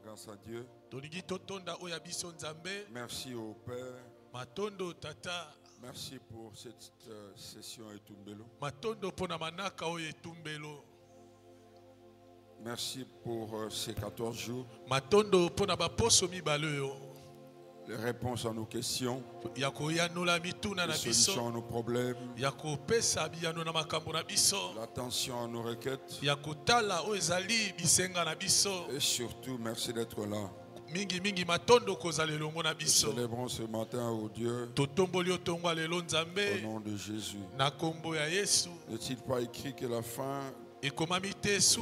grâce à Dieu. Merci au Père. Merci pour cette session Etumbelo. Merci pour ces 14 jours. Les réponses à nos questions, les solutions à nos problèmes, l'attention à nos requêtes, et surtout merci d'être là. Nous célébrons ce matin au Dieu au nom de Jésus. N'est-il pas écrit que la fin est mieux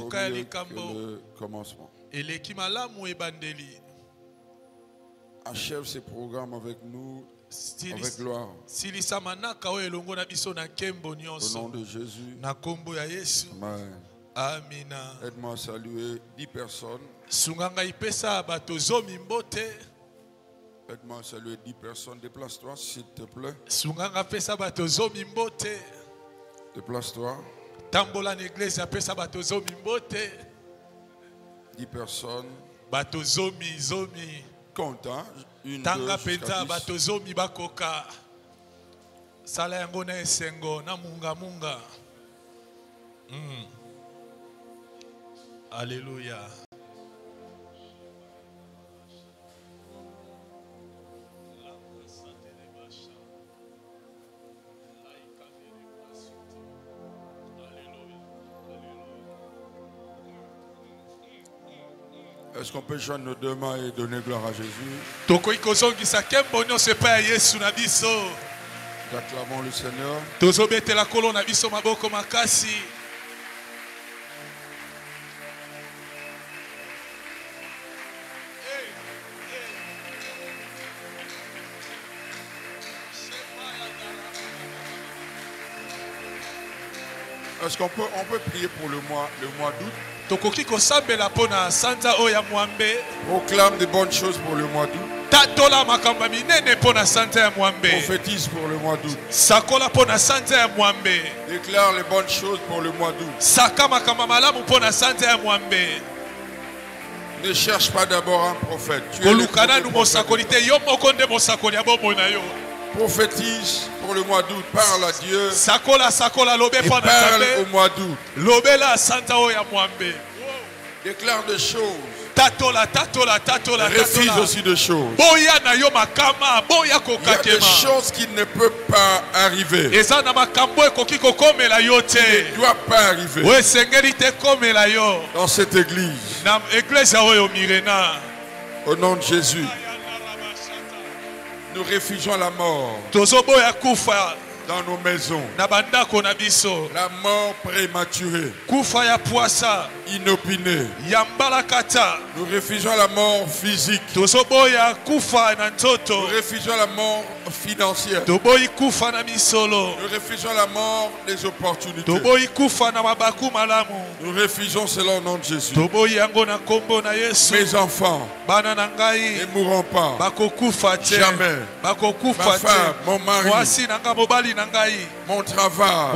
que le commencement? Achève ce programme avec nous, avec gloire. Au nom de Jésus. Amen. Amina. Aide-moi à saluer 10 personnes. Aide-moi à saluer 10 personnes. Déplace-toi, s'il te plaît. Déplace-toi. 10 personnes. Compte, hein? 1, 2, jusqu'à 10. Alléluia. Est-ce qu'on peut joindre nos deux mains et donner gloire à Jésus? Acclamons le Seigneur. Est-ce qu'on peut prier pour le mois d'août? Proclame de bonnes choses pour le mois d'août. Prophétise pour le mois d'août. Déclare les bonnes choses pour le mois d'août. Ne cherche pas d'abord un prophète. Tu es le prophétise pour le mois d'août. Parle à Dieu. Et parle au mois d'août. Déclare des choses. Refuse aussi des choses. Il y a des choses qui ne peuvent pas arriver. Qui ne doivent pas arriver dans cette église. Au nom de Jésus. Nous refugeons la mort dans nos maisons. La mort prématurée, inopinée. Nous refugeons la mort physique. Nous refugeons la mort financière. Nous refugeons la mort des opportunités. Nous refugeons cela au nom de Jésus. Mes enfants ne mourront pas. Jamais. Ma femme, mon mari, mon travail,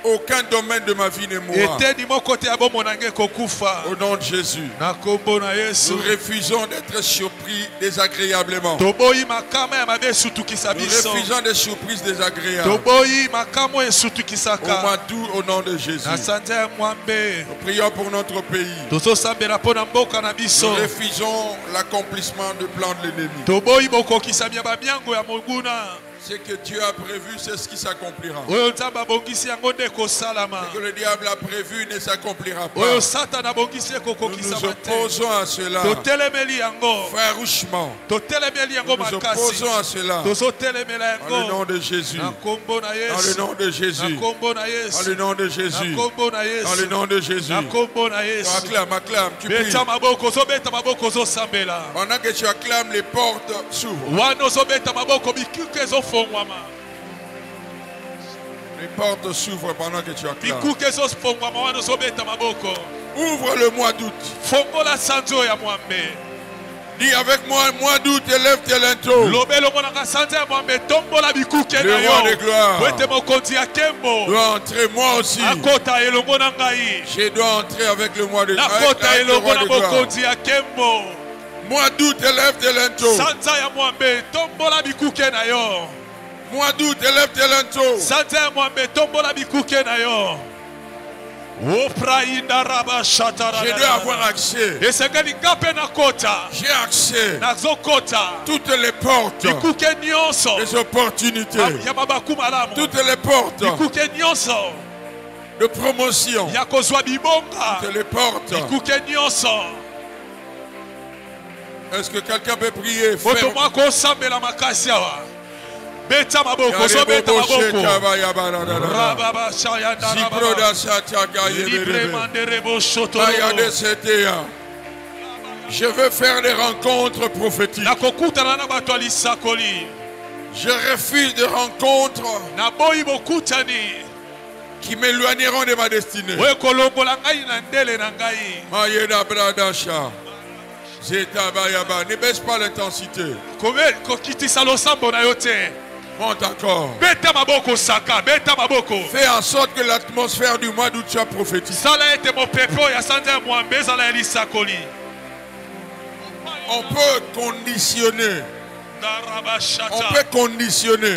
aucun domaine de ma vie ne mourra. Au nom de Jésus. Nous refusons d'être surpris désagréablement. Nous refusons des surprises désagréables. Au mois d'août, au nom de Jésus. Nous prions pour notre pays. Nous refusons l'accomplissement du plan de l'ennemi. Ce que Dieu a prévu, c'est ce qui s'accomplira. Ce que le diable a prévu ne s'accomplira pas. Nous nous opposons à cela farouchement. Nous nous opposons à cela. En le nom de Jésus. En le nom de Jésus. En le nom de Jésus. En le nom de Jésus. Acclame, acclame. Tu pries. Pendant que tu acclames, les portes s'ouvrent. Les portes s'ouvrent pendant que tu acclames. Ouvre le mois d'août. Dis avec moi, mois d'août, élève tes linteaux. Le roi de gloire doit entrer, moi aussi. Je dois entrer avec le mois de gloire. Mois d'août, élève tes linteaux. Mois d'août, élève tes linteaux. Je dois avoir accès. J'ai accès. Toutes les portes des opportunités. Toutes les portes de promotion. Toutes les portes. Est-ce que quelqu'un peut prier? Beta maboko, so beta maboko. Je veux faire des rencontres prophétiques. Je refuse des rencontres qui m'éloigneront de ma destinée. Ne baisse pas l'intensité. Monte encore. Fais en sorte que l'atmosphère du mois d'août soit prophétique. On peut conditionner. On peut conditionner.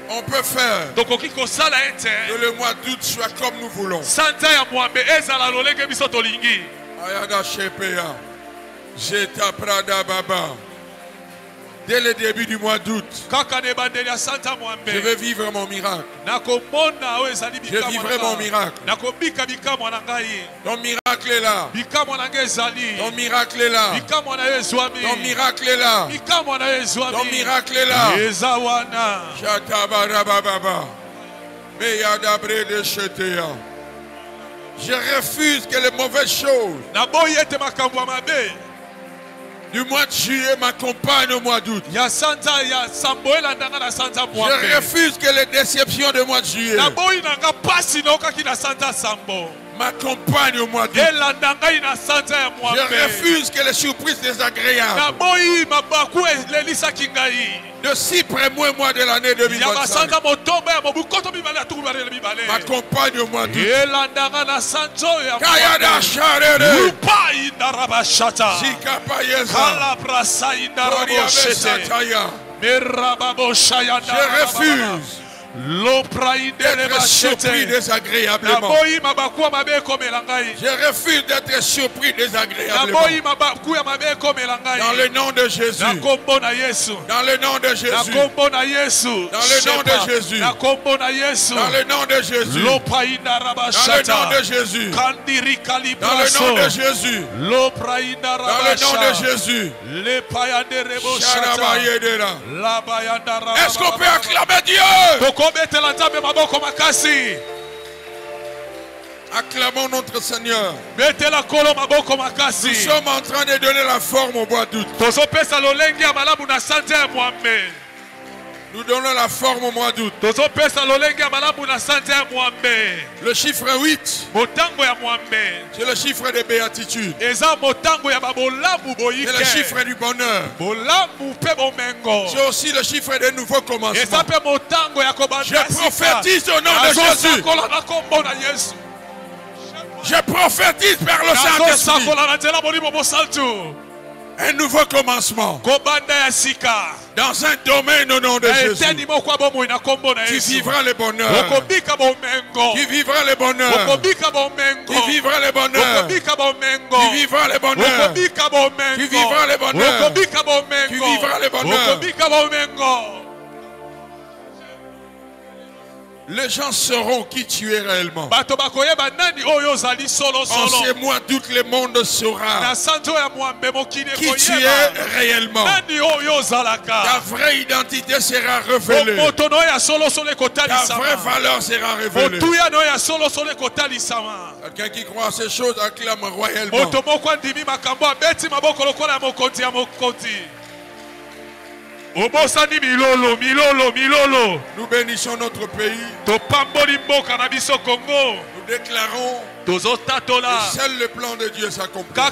On peut faire que le mois d'août soit comme nous voulons. Ayada Shepea. Jeta Prada Baba. Dès le début du mois d'août, je vais vivre mon miracle. Je vivrai mon miracle. Ton miracle est là. Ton miracle est là. Ton miracle est là. Ton miracle est là. Je refuse que les mauvaises choses du mois de juillet m'accompagne au mois d'août. Je refuse que les déceptions du mois de juillet m'accompagne au mois d'août. Je refuse que les surprises désagréables de 6 premiers mois de l'année 2025 m'accompagne au mois d'août. Je refuse d'être surpris désagréablement. Je refuse d'être surpris désagréablement. Dans le nom de Jésus. Dans le nom de Jésus. Dans le nom de Jésus. Dans le nom de Jésus. Dans le nom de Jésus. Dans le nom de Jésus. Dans le nom de Jésus. Est-ce qu'on peut acclamer Dieu? Acclamons notre Seigneur. Nous sommes en train de donner la forme au mois d'août. Nous donnons la forme au mois d'août. Le chiffre 8, c'est le chiffre des béatitudes. C'est le chiffre du bonheur. C'est aussi le chiffre des nouveaux commencements. Je prophétise au nom de Jésus. Je prophétise par le Saint-Esprit. Un nouveau commencement. Dans un domaine au nom de Jésus. Tu vivras le bonheur. Tu vivras le bonheur. Tu vivras le bonheur. Tu vivras le bonheur. Tu vivras le bonheur. Tu vivras le bonheur. Les gens sauront qui tu es réellement. En ces mois d'août, le monde saura qui tu es réellement. Ta vraie identité sera révélée. Ta vraie valeur sera révélée. Quelqu'un qui croit à ces choses acclame royalement. Obosani milolo, milolo, milolo. Nous bénissons notre pays. Topamboli mboka na biso Congo. Nous déclarons que seul le plan de Dieu s'accomplira.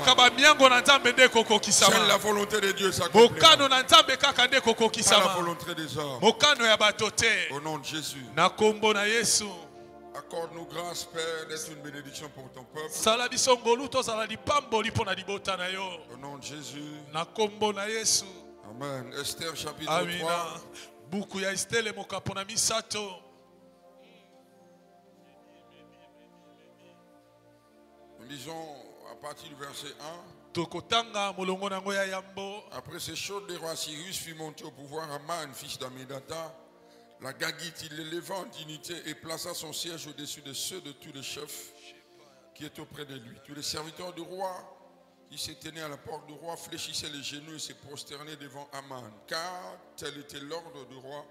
Seule la volonté de Dieu s'accomplira. Pas la volonté des hommes. Au nom de Jésus. Accorde-nous grâce, Père, d'être une bénédiction pour ton peuple. Au nom de Jésus. Amen. Esther chapitre 3. Nous lisons à partir du verset 1. Après ces choses, le roi Cyrus fit monter au pouvoir Aman, fils d'Ammédatha, la Gagite. Il l'éleva en dignité et plaça son siège au-dessus de ceux de tous les chefs qui étaient auprès de lui. Tous les serviteurs du roi qui se tenaient à la porte du roi fléchissaient les genoux et se prosternaient devant Aman, car tel était l'ordre du roi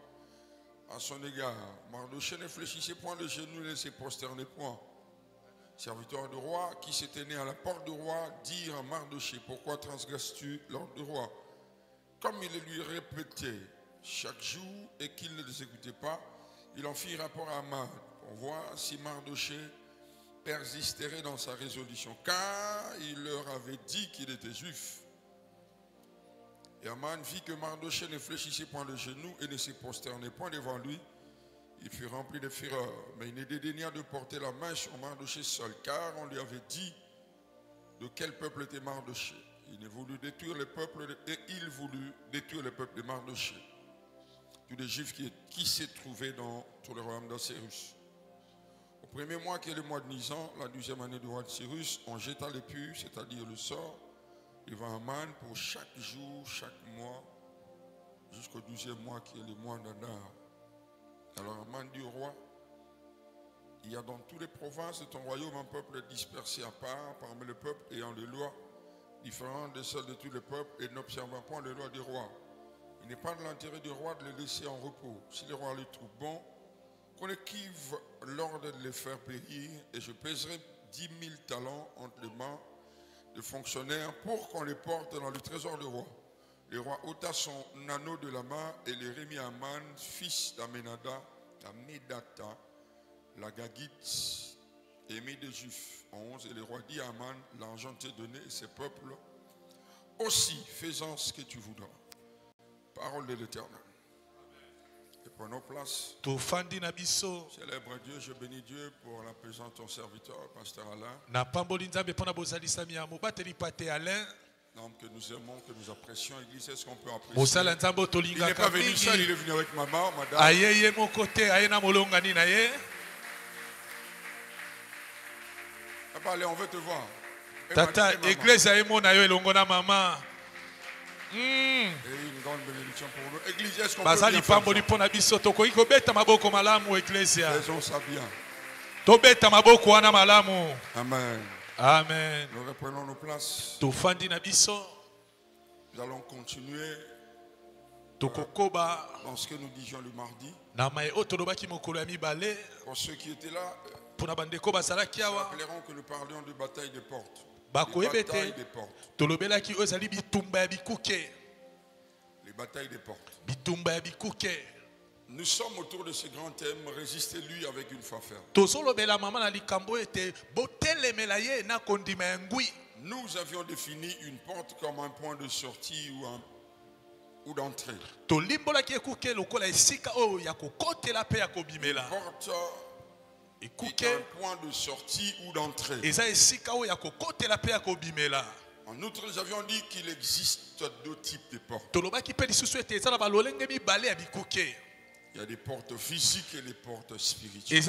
à son égard. Mardochée ne fléchissait point les genoux et ne se prosternait point. Serviteurs du roi qui se tenaient à la porte du roi dirent à Mardochée: pourquoi transgresses-tu l'ordre du roi? Comme il le lui répétait chaque jour et qu'il ne les écoutait pas, il en fit rapport à Aman pour voir si Mardochée persisterait dans sa résolution, car il leur avait dit qu'il était juif. Et Aman vit que Mardochée ne fléchissait point le genou et ne se prosternait point devant lui. Il fut rempli de fureur, mais il ne dédaigna de porter la main sur Mardochée seul, car on lui avait dit de quel peuple était Mardochée. Il ne voulut détruire le peuple et il voulut détruire le peuple de Mardochée, tous les juifs qui se trouvaient dans tout le royaume d'Assyrus. Au premier mois qui est le mois de Nisan, la 12e année du roi de Cyrus, on jeta les pu, c'est-à-dire le sort, devant Aman pour chaque jour, chaque mois, jusqu'au 12e mois qui est le mois d'Adar. Alors Aman dit au roi: il y a dans toutes les provinces de ton royaume un peuple dispersé à part, parmi le peuple ayant des lois différentes de celles de tous les peuples et n'observant point les lois du roi. Il n'est pas de l'intérêt du roi de les laisser en repos. Si le roi les trouve bons, qu'on équive l'ordre de les faire périr, et je pèserai 10 000 talents entre les mains de fonctionnaires pour qu'on les porte dans le trésor du roi. Le roi ôta son anneau de la main et les remit à Aman, fils d'Ammédatha, la Gagite, aimé des Juifs. 11. Et le roi dit à Aman: l'argent t'est donné et ses peuples aussi, faisant ce que tu voudras. Parole de l'Éternel. Et prenons place. Célèbre Dieu, je bénis Dieu pour la présence de ton serviteur, Pasteur Alain. L'homme que nous aimons, que nous apprécions, Église, est-ce qu'on peut apprécier? Il n'est pas venu seul, il est venu avec maman, madame. Allez, on veut te voir. Tata, Église, maman. Et une grande bénédiction pour nous. Église, est-ce qu'on peut bien faire ça? Faisons ça bien. Amen. Amen. Nous reprenons nos places. Nous allons continuer dans ce que nous disions le mardi. Pour ceux qui étaient là, nous rappellerons que nous parlions de bataille des portes. Les batailles des portes. Les batailles des portes. Nous sommes autour de ce grand thème, résister lui avec une foi ferme. Nous avions défini une porte comme un point de sortie ou d'entrée. Une porte est un point de sortie ou d'entrée. En outre, nous avions dit qu'il existe deux types de portes. Il y a des portes physiques et des portes spirituelles.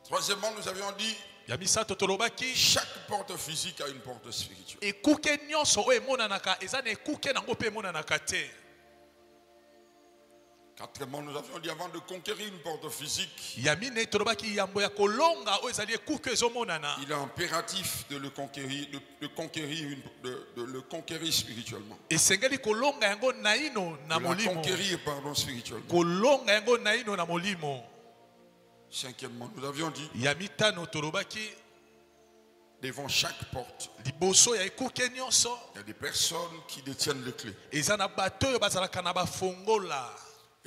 Troisièmement, nous avions dit chaque porte physique a une porte spirituelle. Quatrièmement, nous avions dit avant de conquérir une porte physique, il est impératif de le conquérir, de le conquérir spirituellement. Cinquièmement, nous avions dit Devant chaque porte, il y a des personnes qui détiennent les clés. Et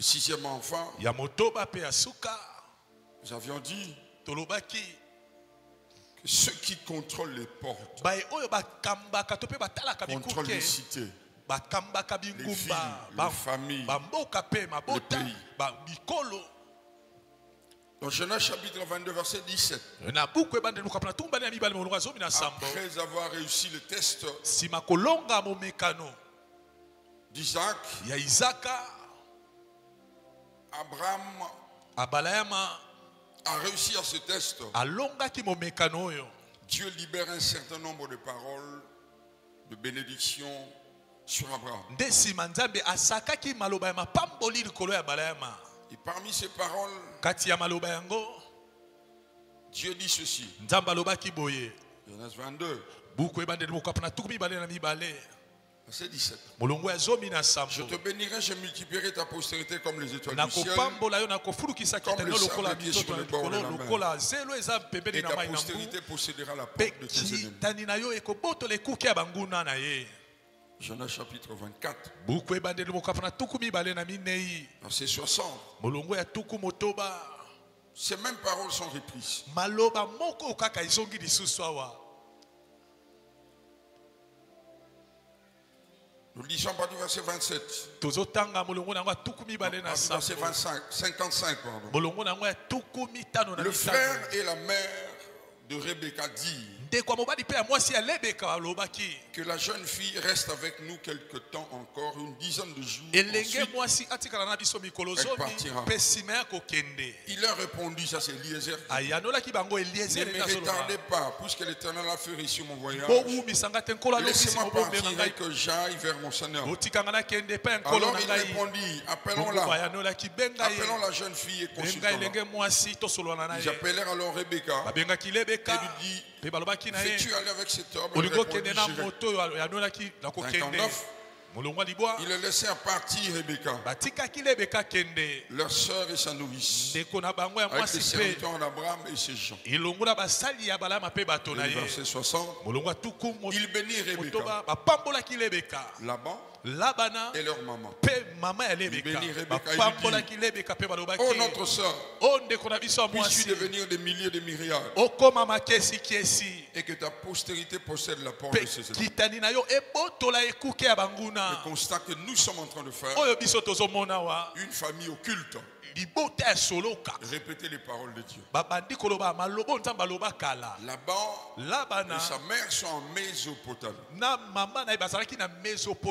sixièmement, enfin, nous avions dit que ceux qui contrôlent les portes contrôlent les cités, les villes, les familles, les pays. Dans Genèse chapitre 22, verset 17. Après avoir réussi le test d'Isaac, Abraham a réussi à ce test. Dieu libère un certain nombre de paroles de bénédiction sur Abraham. Et parmi ces paroles, Dieu dit ceci. Genèse 22. Verset 17. Je te bénirai, je multiplierai ta postérité comme les étoiles du ciel, comme le sable qui est sur le bord de la mer. Et ta postérité possédera la porte de tes ennemis. Genèse chapitre 24. Verset 60. Ces mêmes paroles sont reprises. Nous lisons pas du verset 27. Verset 55, pardon. Le frère et la mère de Rebecca dit que la jeune fille reste avec nous quelque temps encore, une dizaine de jours. Ensuite, elle partira. Il leur répondit, ça c'est Eliezer, ne me retardez pas, puisque l'Éternel a fait réussir mon voyage. Laissez-moi partir et que j'aille vers mon Seigneur. Alors il répondit, appelons-la. Appelons la jeune fille et consultons-la. Ils appelèrent alors Rebecca et lui dit, fais-tu aller avec cet homme? Elle répondit, j'irai. 59. Il a laissé à partir Rebecca, leur sœur et sa nourrice, avec les serviteurs d'Abraham et ses gens. Verset 60. Il bénit Rebecca, Laban et leur maman. Il bénit Rebecca et lui dit, oh notre sœur, puisses-tu devenir des milliers de myriades, et que ta postérité possède la porte de ses ennemis. Le constat que nous sommes en train de faire, une famille occulte, répéter les paroles de Dieu. Laban et sa mère sont en Mésopotamie.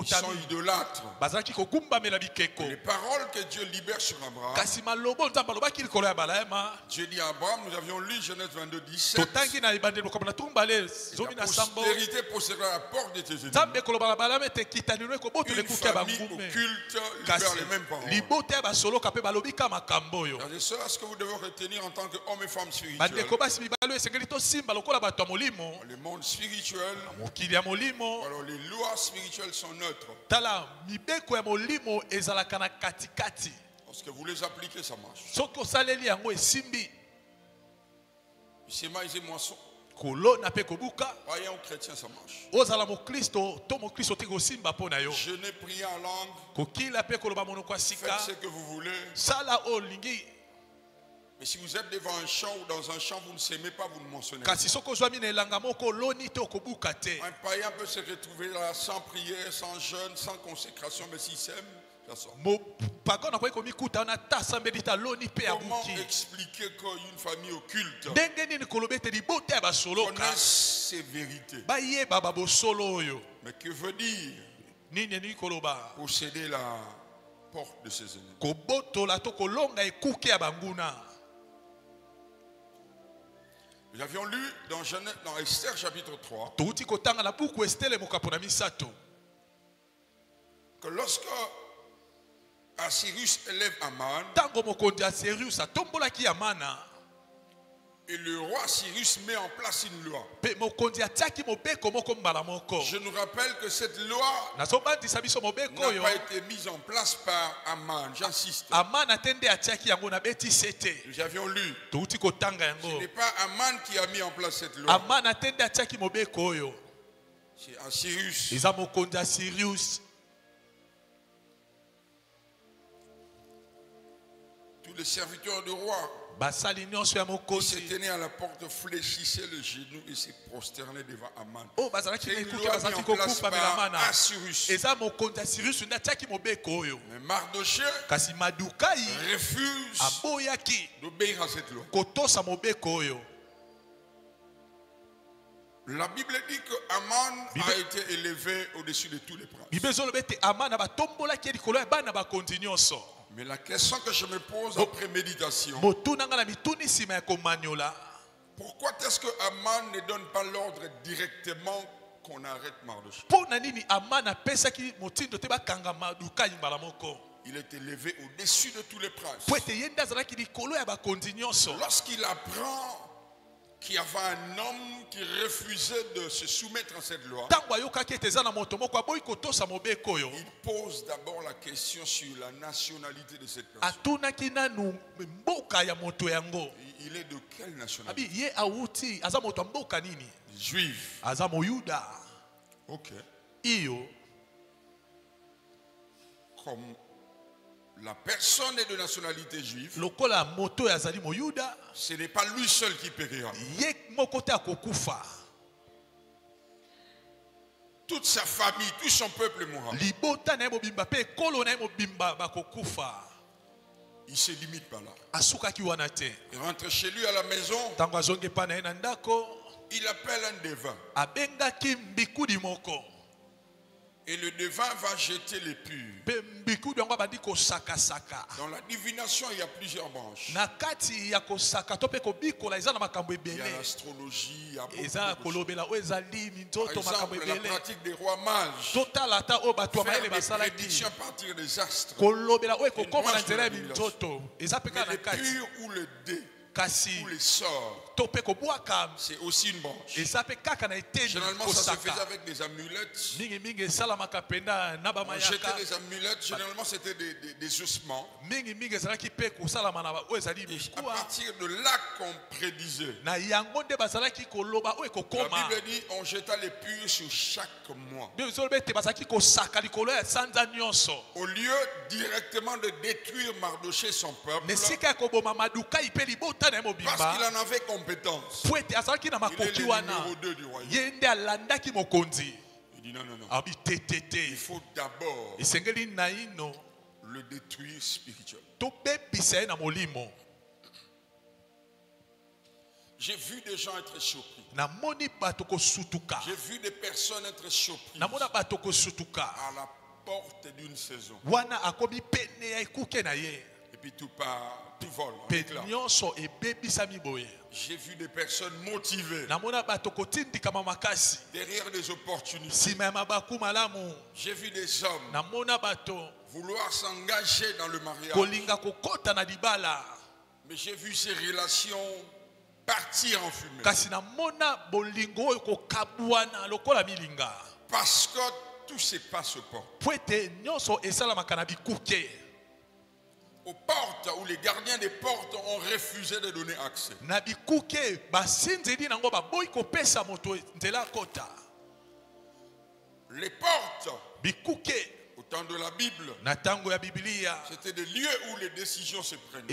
Ils sont idolâtres. Les paroles que Dieu libère sur Abraham, Dieu dit à Abraham, nous avions lu Genèse 22, 17, la postérité possédera la porte de tes ennemis. Une famille occulte libère les mêmes paroles. Frères et sœurs, ce que vous devez retenir en tant qu'hommes et femmes spirituels, le monde spirituel, alors les lois spirituelles sont neutres. Lorsque vous les appliquez, ça marche. C'est maïs et moisson. Païen ou chrétien, ça marche. Jeûnez, priez en langue. Faites ce que vous voulez. Mais si vous êtes devant un champ ou dans un champ, vous ne s'aimez pas, vous ne mentionnez pas. Un païen peut se retrouver là sans prière, sans jeûne, sans consécration, mais s'il s'aime, ça sort. Comment expliquer qu'une famille occulte connaisse ces vérités? Mais que veut dire posséder la porte de ses ennemis? Nous avions lu dans Esther chapitre 3 que lorsque Assyrus élève Aman, Et le roi Cyrus met en place une loi. Je nous rappelle que cette loi n'a pas été mise en place par Aman. J'insiste. Nous avions lu. Ce n'est pas Aman qui a mis en place cette loi. C'est un Cyrus. Tous les serviteurs du roi qui se tenaient à la porte fléchissaient le genou et se prosternaient devant Aman. C'est une loi mise en place par Cyrus. Mais Mardoché refuse d'obéir à cette loi. La Bible dit que Aman a été élevé au-dessus de tous les princes. Mais la question que je me pose en préméditation, pourquoi est-ce que Aman ne donne pas l'ordre directement qu'on arrête Mardoché? Il est élevé au-dessus de tous les princes. Lorsqu'il apprend qu'il y avait un homme qui refusait de se soumettre à cette loi, il pose d'abord la question sur la nationalité de cette personne. Il est de quelle nationalité? Juif. Ok. Comme la personne est de nationalité juive, ce n'est pas lui seul qui périra. Toute sa famille, tout son peuple mourra. Il se limite pas là. Il rentre chez lui à la maison. Il appelle un devin. Et le devin va jeter les purs. Dans la divination, il y a plusieurs branches. Il y a l'astrologie, il y a beaucoup de choses. Par exemple, la pratique des rois mages. Faire des prédictions à partir des astres. Mais le pur ou le dé, ou les sorts, c'est aussi une branche. Généralement, ça se faisait avec des amulettes. On jetait des amulettes, généralement, c'était des ossements. Et à partir de là qu'on prédisait. La Bible dit on jeta les purs sur chaque mois. Au lieu directement de détruire Mardoché, son peuple, parce qu'il en avait compétence. Il est le numéro 2 du royaume. Il dit non. Il faut d'abord le détruire spirituellement. J'ai vu des gens être surpris. J'ai vu des personnes être surprises à la porte d'une saison. Et puis tout vole. J'ai vu des personnes motivées derrière des opportunités. J'ai vu des hommes vouloir s'engager dans le mariage. Mais j'ai vu ces relations partir en fumée. Parce que tout se passe au port. Aux portes où les gardiens des portes ont refusé de donner accès. Les portes, au temps de la Bible, c'était des lieux où les décisions se prenaient.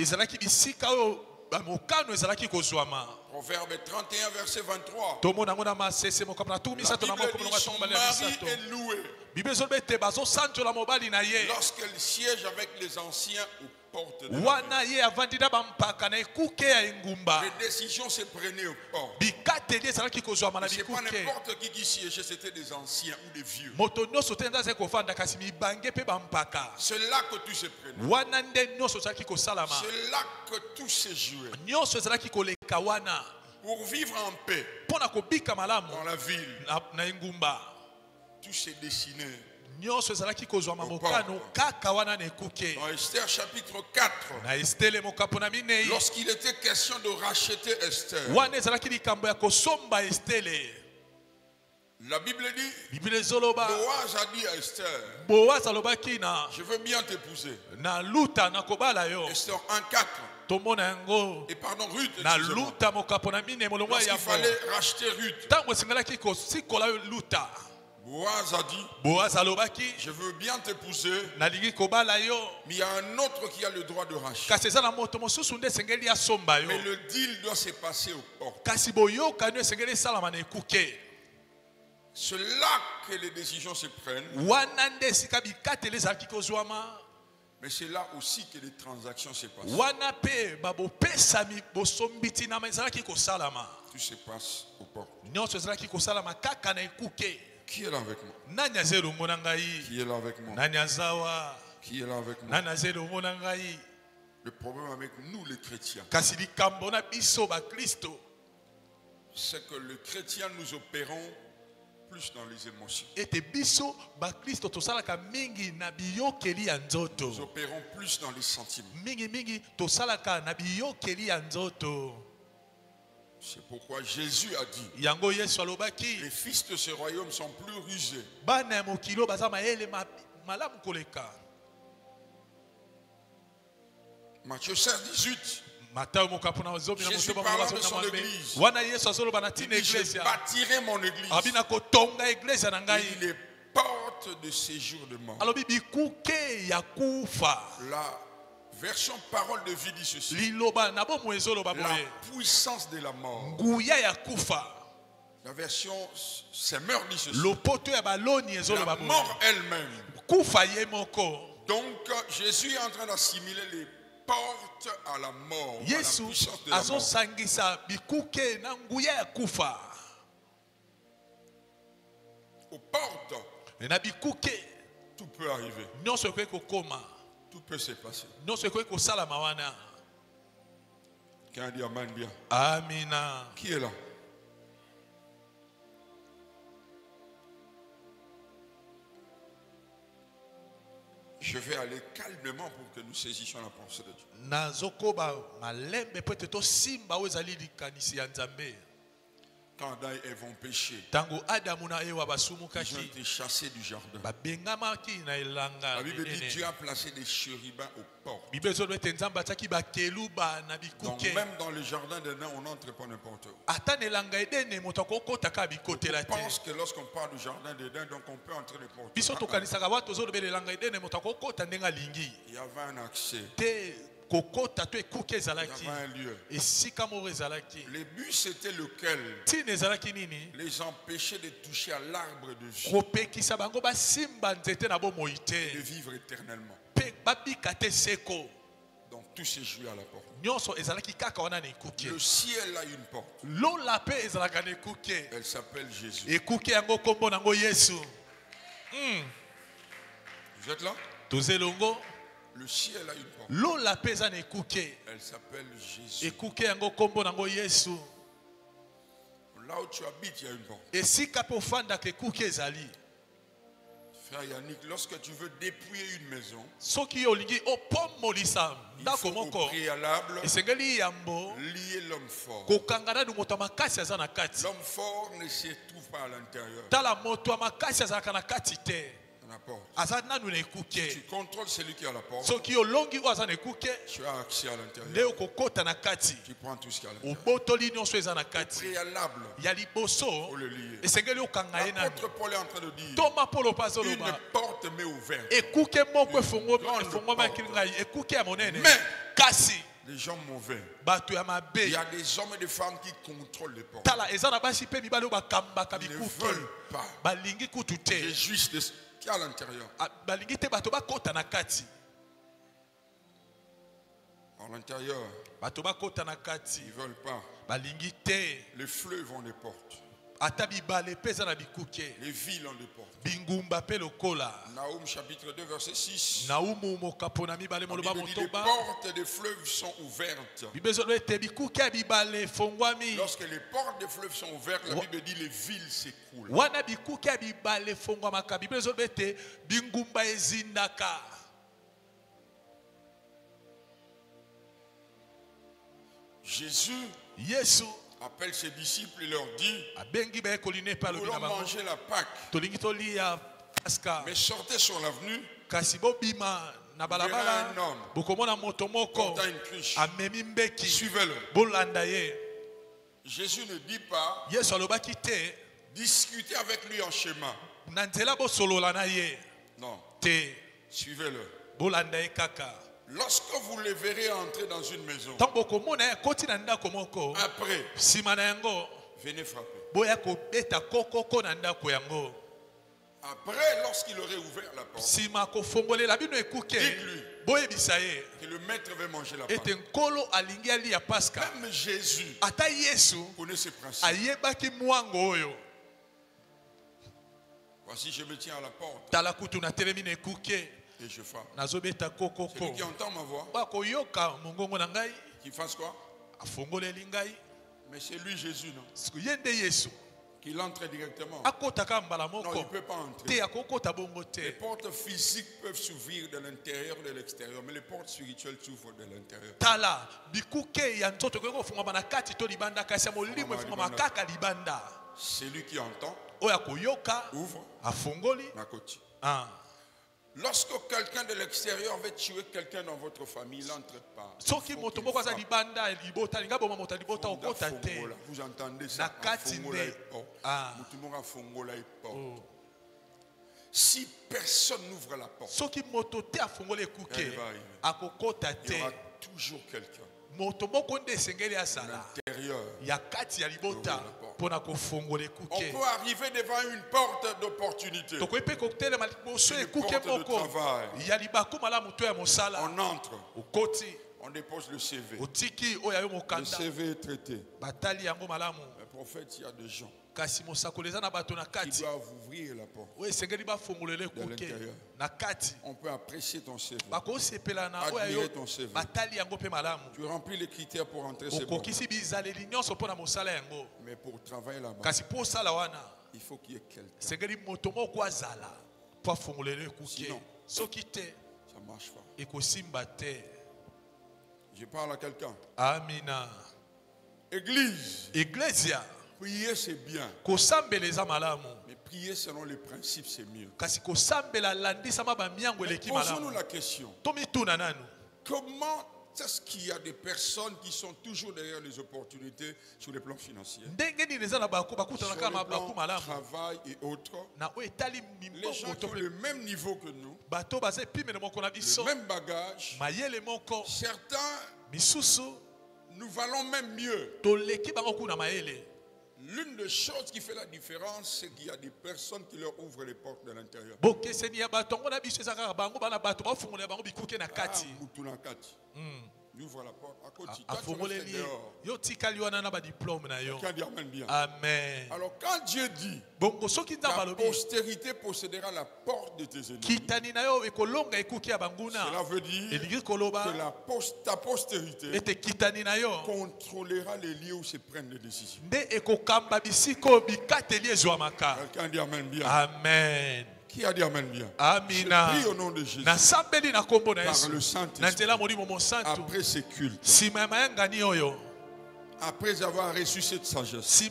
Proverbe 31, verset 23. La Bible dit son mari est loué lorsqu'elle siège avec les anciens aux portes de la ville. Les décisions se prenaient aux portes. Ce n'est pas n'importe qui siégeait, c'était des anciens ou des vieux. C'est là que tout se prenait. C'est là que tout se jouait. Pour vivre en paix dans la ville, tout s'est dessiné Nyonso ezalaki kozwa mokano kaka wana na ekuke. Dans Esther chapitre 4. Na Esther mokapo na minei. Lorsqu'il était question de racheter Esther. Wana ezalaki likambo ya kosomba Esther. La Bible dit, Boaz a dit à Esther, je veux bien t'épouser. Esther 1:4. Et pardon, Ruth, lorsqu'il fallait racheter Ruth, Boaz a dit, je veux bien t'épouser, mais il y a un autre qui a le droit de racheter. Mais le deal doit se passer au port. C'est là que les décisions se prennent. Mais c'est là aussi que les transactions se passent. Tout se passe au port. Qui est là avec moi? Qui est là avec moi? Qui est là avec moi? Le problème avec nous les chrétiens, c'est que les chrétiens nous opérons plus dans les émotions. Nous opérons plus dans les sentiments. C'est pourquoi Jésus a dit, les fils de ce royaume sont plus rusés. Matthieu 16:18. Jésus parlant de son église, il dit, je bâtirai mon église et les portes de séjour de mort. La version parole de vie dit ceci, la puissance de la mort. La version Semeur dit ceci, la mort elle-même. Donc Jésus est en train d'assimiler les porte à la mort, à la puissance de la mort. Aux portes, tout peut arriver. Tout peut se passer. Quelqu'un dit amen bien. Amina. Qui est là? Je vais aller calmement pour que nous saisissions la pensée de Dieu. Quand Adam et Ève ont péché, ils ont été chassés du jardin. La Bible dit que Dieu a placé des chérubins au port. Donc même dans le jardin d'Éden, on n'entre pas n'importe où. On pense que lorsqu'on parle du jardin d'Éden, donc on peut entrer n'importe où. Il y avait un accès. Il y avait un lieu. Le but c'était lequel? Les empêcher de toucher à l'arbre de vie et de vivre éternellement. Donc tout s'est joué à la porte. Le ciel a une porte. Elle s'appelle Jésus. Vous êtes là? Le ciel a une porte. Elle s'appelle Jésus. Là où tu habites, il y a une porte. Frère Yannick, lorsque tu veux dépouiller une maison, il faut au préalable lier l'homme fort. L'homme fort ne se trouve pas à l'intérieur. La porte. Tu contrôles celui qui est à la porte. Tu as accès à l'intérieur. Tu prends tout ce qu'il y a à l'intérieur. Préalable. Il faut le lier. L'apôtre Paul est en train de dire, une porte m'est ouverte. Mais les gens mauvais, il y a des hommes et des femmes qui contrôlent les portes. Ils ne veulent pas. Ils jouissent de qui est à l'intérieur. À l'intérieur, ils ne veulent pas. Les fleuves ont des portes. Les villes ont des portes. Naoum chapitre 2 verset 6. La Bible dit, les portes des fleuves sont ouvertes. Lorsque les portes des fleuves sont ouvertes, la Bible dit les villes s'écroulent. Jésus appelle ses disciples et leur dit, nous voulons manger la Pâque, mais sortez sur l'avenue, verra un homme portant une cruche, suivez-le. Jésus ne dit pas discutez avec lui en chemin. Non, suivez-le. Lorsque vous le verrez entrer dans une maison, après, venez frapper. Après, lorsqu'il aurait ouvert la porte, dites-lui que le maître veut manger la Pâque. Même Jésus connaît ce principe. Voici, je me tiens à la porte et je frappe. Celui qui entend ma voix, qui fasse quoi? Mais c'est lui Jésus, non? Qu'il entre directement. Non, il ne peut pas entrer. Les portes physiques peuvent s'ouvrir de l'intérieur ou de l'extérieur, mais les portes spirituelles s'ouvrent de l'intérieur. Celui qui entend ouvre ma côte. Lorsque quelqu'un de l'extérieur veut tuer quelqu'un dans votre famille, il n'entre pas. Vous entendez ça? Si personne n'ouvre la porte, il y aura toujours quelqu'un à l'intérieur. On peut arriver devant une porte d'opportunité, une porte de travail. On entre, on dépose le CV. Le CV est traité. Mais prophète, il y a des gens qui doivent ouvrir la porte de l'intérieur. On peut apprécier ton CV, admirer ton CV. Tu remplis les critères pour entrer, c'est bon. Mais pour travailler là-bas, il faut qu'il y ait quelqu'un. Sinon, ça ne marche pas. Je parle à quelqu'un. Amina. Église. Iglesia. Prier c'est bien. Mais prier selon les principes c'est mieux. Posons-nous la question. Comment est-ce qu'il y a des personnes qui sont toujours derrière les opportunités sur le plan financier, sur le plan travail et autres? Les gens qui ont le même niveau que nous, le même bagage, certains nous valons même mieux. L'une des choses qui fait la différence, c'est qu'il y a des personnes qui leur ouvrent les portes de l'intérieur. Il ouvre la porte à côté. Toi, tu restes dehors. Quelqu'un dit amen bien. Amen. Alors quand Dieu dit ta postérité possédera la porte de tes ennemis, cela veut dire que ta postérité contrôlera les lieux où se prennent les décisions. Quelqu'un dit amen bien. Amen. Qui a dit amen bien? Amina. Je prie au nom de Jésus, par le Saint-Esprit, après ces cultes, après avoir reçu cette sagesse,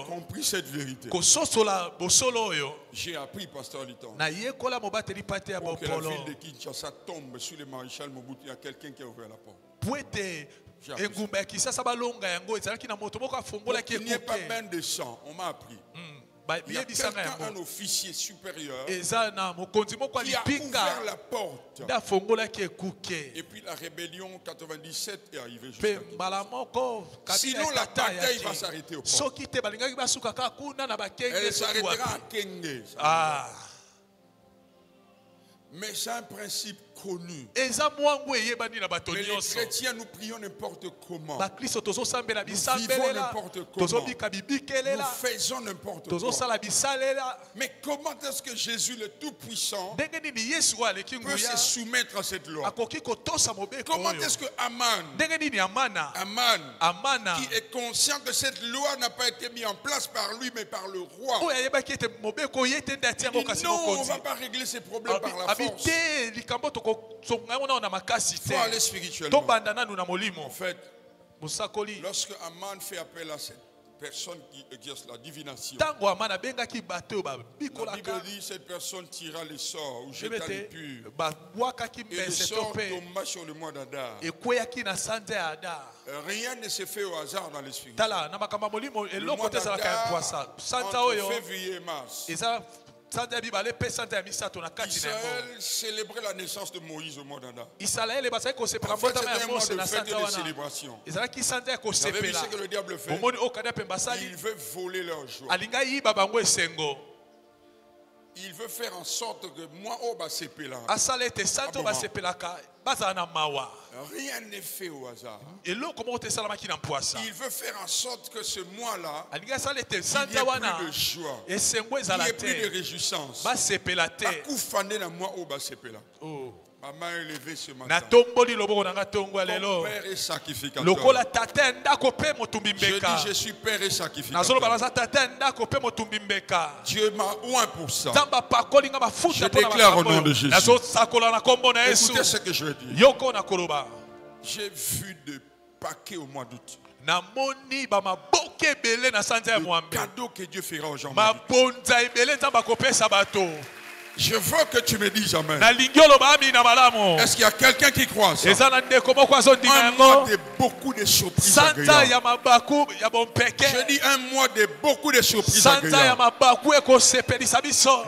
compris cette vérité, j'ai appris, pasteur Liton, pour que la ville de Kinshasa tombe sous le maréchal Mobutu, il y a quelqu'un qui a ouvert la porte. Il n'y a pas main de sang, on m'a appris. Il y a quelqu'un, un officier supérieur, qui a ouvert la porte. Et puis la rébellion 97 est arrivée jusqu'à Kinshasa. Sinon la bataille va s'arrêter au port. Elle s'arrêtera à Kenge. Ah. Mais c'est un principe connu. Et les chrétiens, nous prions n'importe comment. Nous vivons n'importe comment. Nous faisons n'importe quoi. Mais comment est-ce que Jésus le Tout-Puissant peut se soumettre à cette loi? Comment est-ce que Aman, qui est conscient que cette loi n'a pas été mise en place par lui mais par le roi, il dit non, on ne va pas régler ces problèmes par la force. Il faut aller spirituellement. En fait, lorsque Aman fait appel à cette personne qui exerce la divination, la Bible dit cette personne tira les sorts ou jeta les purs, et le sort tomba sur le mois d'Adar. Rien ne se fait au hasard dans l'esprit. Le mois d'Adar, entre février et mars, Israël célébrait la naissance de Moïse au mois d'Adar. En fait, c'était un mois de fête et de célébration. Vous avez vu ce que le diable fait? Il veut voler leur joie. Il veut faire en sorte que moi, rien n'est fait au hasard. Il veut faire en sorte que ce mois-là, il n'y ait plus de joie, il n'y ait plus de réjouissance. Ma main est levée ce matin. Mon père est sacrificateur. Je dis, je suis père et sacrificateur. Dieu m'a oint pour ça. Je déclare au nom de Jésus. Écoutez ce que je veux dire. J'ai vu des paquets au mois d'août. Le cadeau que Dieu fera aux gens. Je veux que tu me dises amen. Est-ce qu'il y a quelqu'un qui croit ça? Un mois de beaucoup de surprises agréables. Je dis un mois de beaucoup de surprises agréables.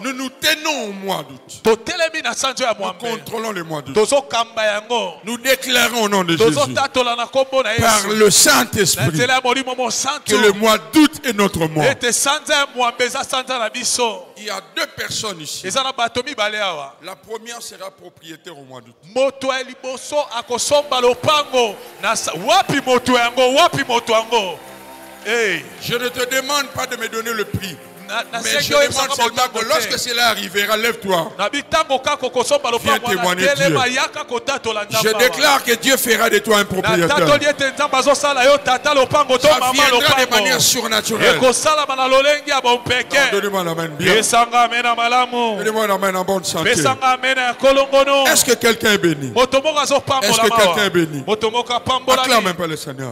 Nous nous tenons au mois d'août. Nous contrôlons le mois d'août. Nous déclarons au nom de Jésus, par le Saint-Esprit, que le mois d'août est notre mois. Il y a deux personnes ici. La première sera propriétaire au mois d'août. Je ne te demande pas de me donner le prix. Mais je demande seulement que lorsque cela arrivera, lève-toi. Viens témoigner Dieu. Je déclare que Dieu fera de toi un propriétaire. Ça viendra de manière surnaturelle. Donnez-moi la main bien. Donnez-moi la main en bonne santé. Est-ce que quelqu'un est béni? Est-ce que quelqu'un est béni? Acclame un peu le Seigneur.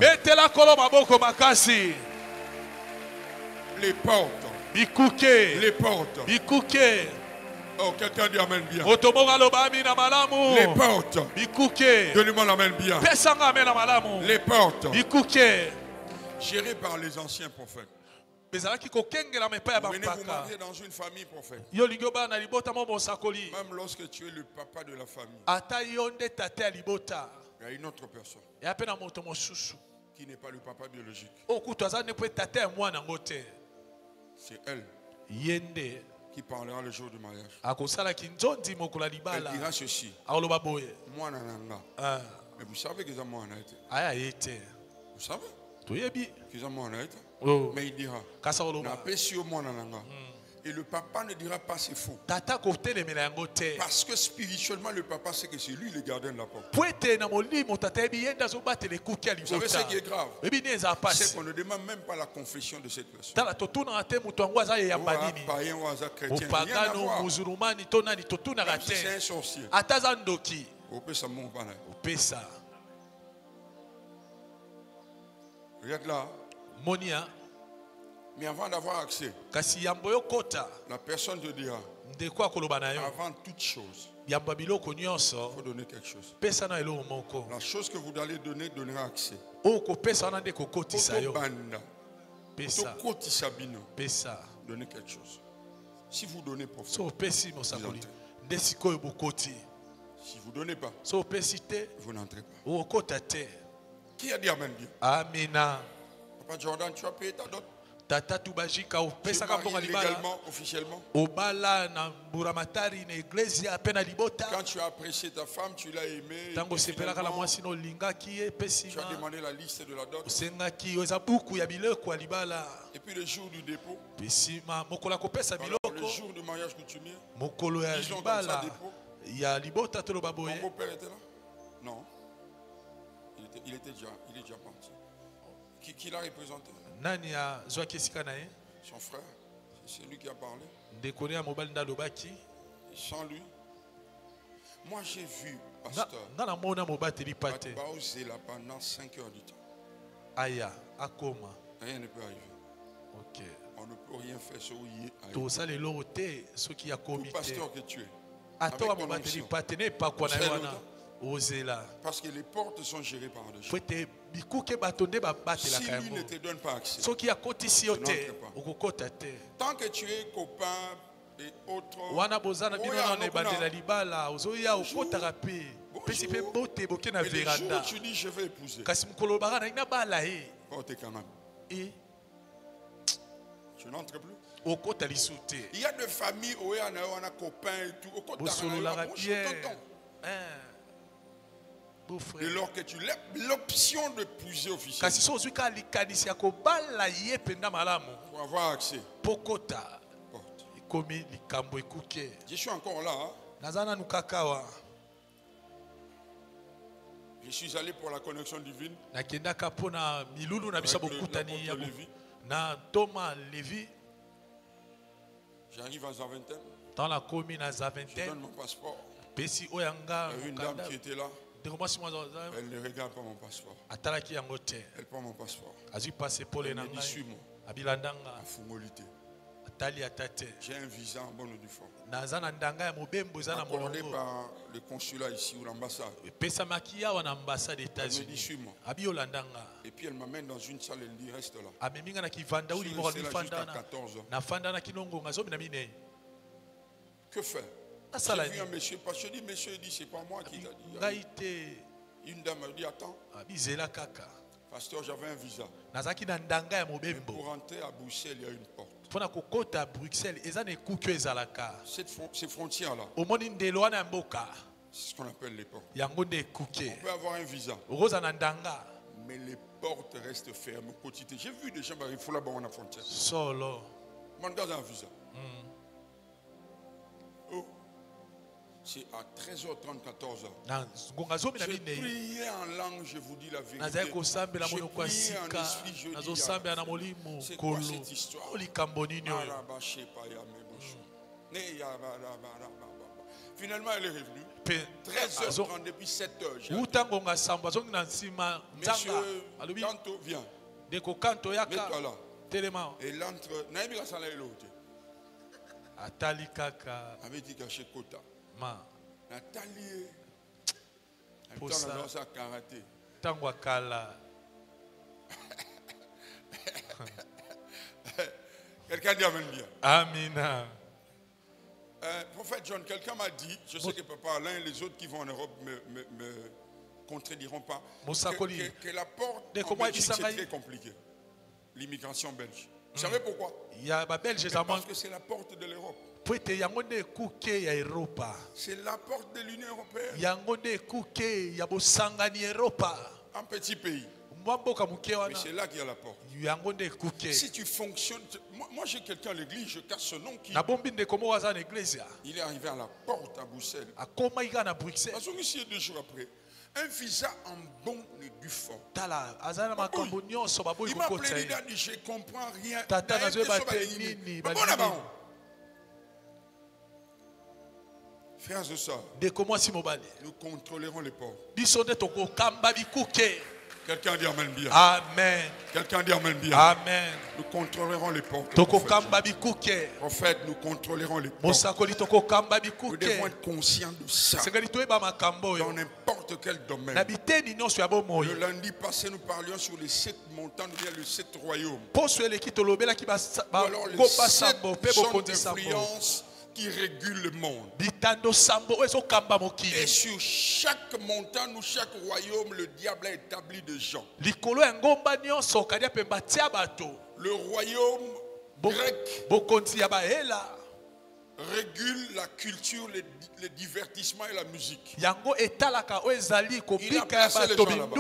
Les portes. Les portes. Oh, quelqu'un dit amen bien. Les portes. Donnez-moi la main bien. Les portes. Gérées par les anciens prophètes. Vous venez vous marier dans une famille prophète. Même lorsque tu es le papa de la famille, il y a une autre personne qui n'est pas le papa biologique. C'est elle qui parlera le jour du mariage. Elle dira ceci. Moi, nananga. Mais vous savez que ça m'a été. Vous savez que ça m'a été. Mais il dira. Et le papa ne dira pas c'est faux. Parce que spirituellement, le papa sait que c'est lui le gardien de la porte. Vous savez ce qui est grave? C'est qu'on ne demande même pas la confession de cette personne. Païen ou hasard chrétien, rien à voir. Même si c'est un sorcier. Regarde là. Mais avant d'avoir accès, la personne te dira, avant toute chose, il faut donner quelque chose. La chose que vous allez donner donnera accès. Donnez quelque chose. Si vous donnez pour ça, vous entrez. Si vous ne donnez pas, vous n'entrez pas. Qui a dit amen bien? Amina. Papa Jordan, tu as payé ta dot? tata tubajika opesa ka mbongo libala légalement, officiellement. obala na mburamatari na iglesia pena libota Quand tu as apprécié ta femme, tu l'as aimée. tango sepelaka la mwasi no lingaki Tu as pesima demandé la liste de la dot. osengaki oza buku ya biloko ya libala Et puis le jour du dépôt, pesima mokolo kopesa alors, le biloko jour du mariage coutumier, mokolo ya disons comme ça, libala dépôt. ya libota toloba Ton boye beau-père était là? Non. Il est déjà parti. Qui l'a représenté? nani azwaki esika na ye Son frère. C'est lui qui a parlé. ndekone ya mobali nde alobaki Et sans lui, moi j'ai vu, pasteur, nga namona mobateli pa te Baouzé là pendant 5 heures du temps. aya akoma Rien ne peut arriver. ok On ne peut rien faire sur y arriver. tosala eloko te soki akomi Pour te pasteur que tu es. ata Avec ton mobateli onction. pa te na epakwa na ye Osala wana ozela Parce que les portes sont gérées par des gens. po ete bikuke bato nde Si babatelaka lui ne yango te donne pas accès, soki akotisi yo te n'entre pas. okokota te tant que tu es copain et autres, wana boza na bino Oya, nano ebandela nokuna. libala ozoya okotaka mpe pesi mpe bote boke na et le jour veranda où tu dis je vais épouser, kasi mokolo baka na ina bala ye porte quand même. e Tu n'entres plus. okota lisu te Il y a des familles où on a copains et tout. Au côté bosololaka moi, je bien t'entends. beau Dès frère lors que tu lèves l'option d'épouser officiellement kasi so ozwi kaka likanisi ya kobala ye mpenza malamu pour avoir accès. pokota Porte. ekomi likambo ekuke Je suis encore là. Hein. naza nanu kaka wa Je suis allé pour la connexion divine. nakendaka mpo na milulu na biso Avec bokutani ya l'apôtre Lévi. na Thomas Lévi J'arrive à Zaventem. dans la commune à Je Zaventem donne mon passeport. pesi oyanga Il y a une dame qui était là. ndeko mwasi mwa Elle ne regarde pas mon passeport. atalaki yango te Elle prend mon passeport. azwi pase pole Elle na me dit ngai suis-moi. abilandanga À Fungolité. atali ata te J'ai un visa en bonne et due forme. naza na ndanga ya mobembo eza na Accordé molongo par le consulat ici ou l'ambassade. epesamaki awa na ambassade Elle me dit États-Unis suis-moi. abi olandanga Et puis elle m'amène dans une salle, elle dit reste là. amemi nga na kivanda Je uli suis moko resté là mifanda jusqu'à 14 ans. nafanda na kinongonga zomi na minei Que faire? asala J'ai vu un nini monsieur, parce que je dis monsieur, il dit c'est pas moi qui t'a dit. ngai te Une dame me dit attends, abizela kaka pasteur, j'avais un visa. nazalaki na ndanga ya mobembo Pour rentrer à Bruxelles, il y a une porte. mpona kokota à Bruxelles eza na ekuki oyo ezalaka Ces frontières-là, omoni ndelo wana ya mboka c'est ce qu'on appelle les portes. yango nde ekuki On peut avoir un visa, okoza na ndanga mais les portes restent fermes quotidien. J'ai vu des gens, il faut là-bas à la frontière. solo Mon gars a un visa. Oh, c'est à 13h30, 14h. na ngonga zomi na J'ai minei prié en langue, je vous dis la vérité. nazali kosambela J'ai monoko ya prié en sika esprit, je dis, nazosambela na molimo c'est quoi kolo cette histoire? o likambo nini oyo Finalement, elle est revenue. mpe 13h30 depuis 7h. uta ngonga sambo azongi na nsima nzanga Monsieur, alobi tantôt, viens. ndeko kanto yaka Mets-toi là. telema Et il entre. Naïbi Kassala est l'autre. atali kaka Avait dit caché Kota. ma Nathalie. Elle Pour tourne ça. dans sa karaté. ntango akala Quelqu'un dit Amen bien. amina Prophète John, quelqu'un m'a dit, je sais que papa, l'un et les autres qui vont en Europe me contrediront pas, Moussakoli. que la porte Dès en comment Belgique, il c'est s'en très compliqué. L'immigration belge. Vous savez pourquoi? ya babelge eza mwa Parce que c'est la porte de l'Europe. po ete yango nde ekuke ya eropa C'est la porte de l'Union européenne. yango nde ekuke ya bosangani eropa Un petit pays. mwa mboka moke Mais wana c'est là qu'il y a la porte. yango nde ekuke Si tu fonctionnes, moi j'ai quelqu'un à l'église, je casse ce nom qui. nabombi ndeko moko aza na eglise Il est arrivé à la porte à Bruxelles. akomaki kaka na bruxelles Parce qu'ici, 2 jours après, un visa en bon et du fort. tala aza na makambo nyonso baboyi Il m'a kokotisa appelé, ye il a dit, je ne comprends rien. tata Mais nazoyeba il te est nini Mais bon, balini là-bas. Frères et sœurs, ndeko mwasi mobali nous contrôlerons les ports. biso nde tokokamba bikuke Quelqu'un dit Amen bien. amen Quelqu'un dit Amen bien. amen Nous contrôlerons les portes. tokokamba bikuke Prophète, nous contrôlerons les portes. mosakoli tokokamba Nous bikuke devons être conscients de ça. sengeli toyeba makambo Dans oyo n'importe quel domaine. na biteni nyonso ya bomoi Le lundi passé, nous parlions sur les 7 montagnes, ou bien les 7 royaumes. poso eleki tolobelaki Ou alors les bagoba 7 sambo mpe zones bokonzi sambo d'influence qui régulent le monde. bitando sambo oyo ezokamba Et mokili sur chaque montagne ou chaque royaume, le diable a établi des gens. likolo ya ngomba nyonso kadi ape batia bato Le royaume grec régule la culture, le divertissement et la musique. Il a placé les gens là-bas.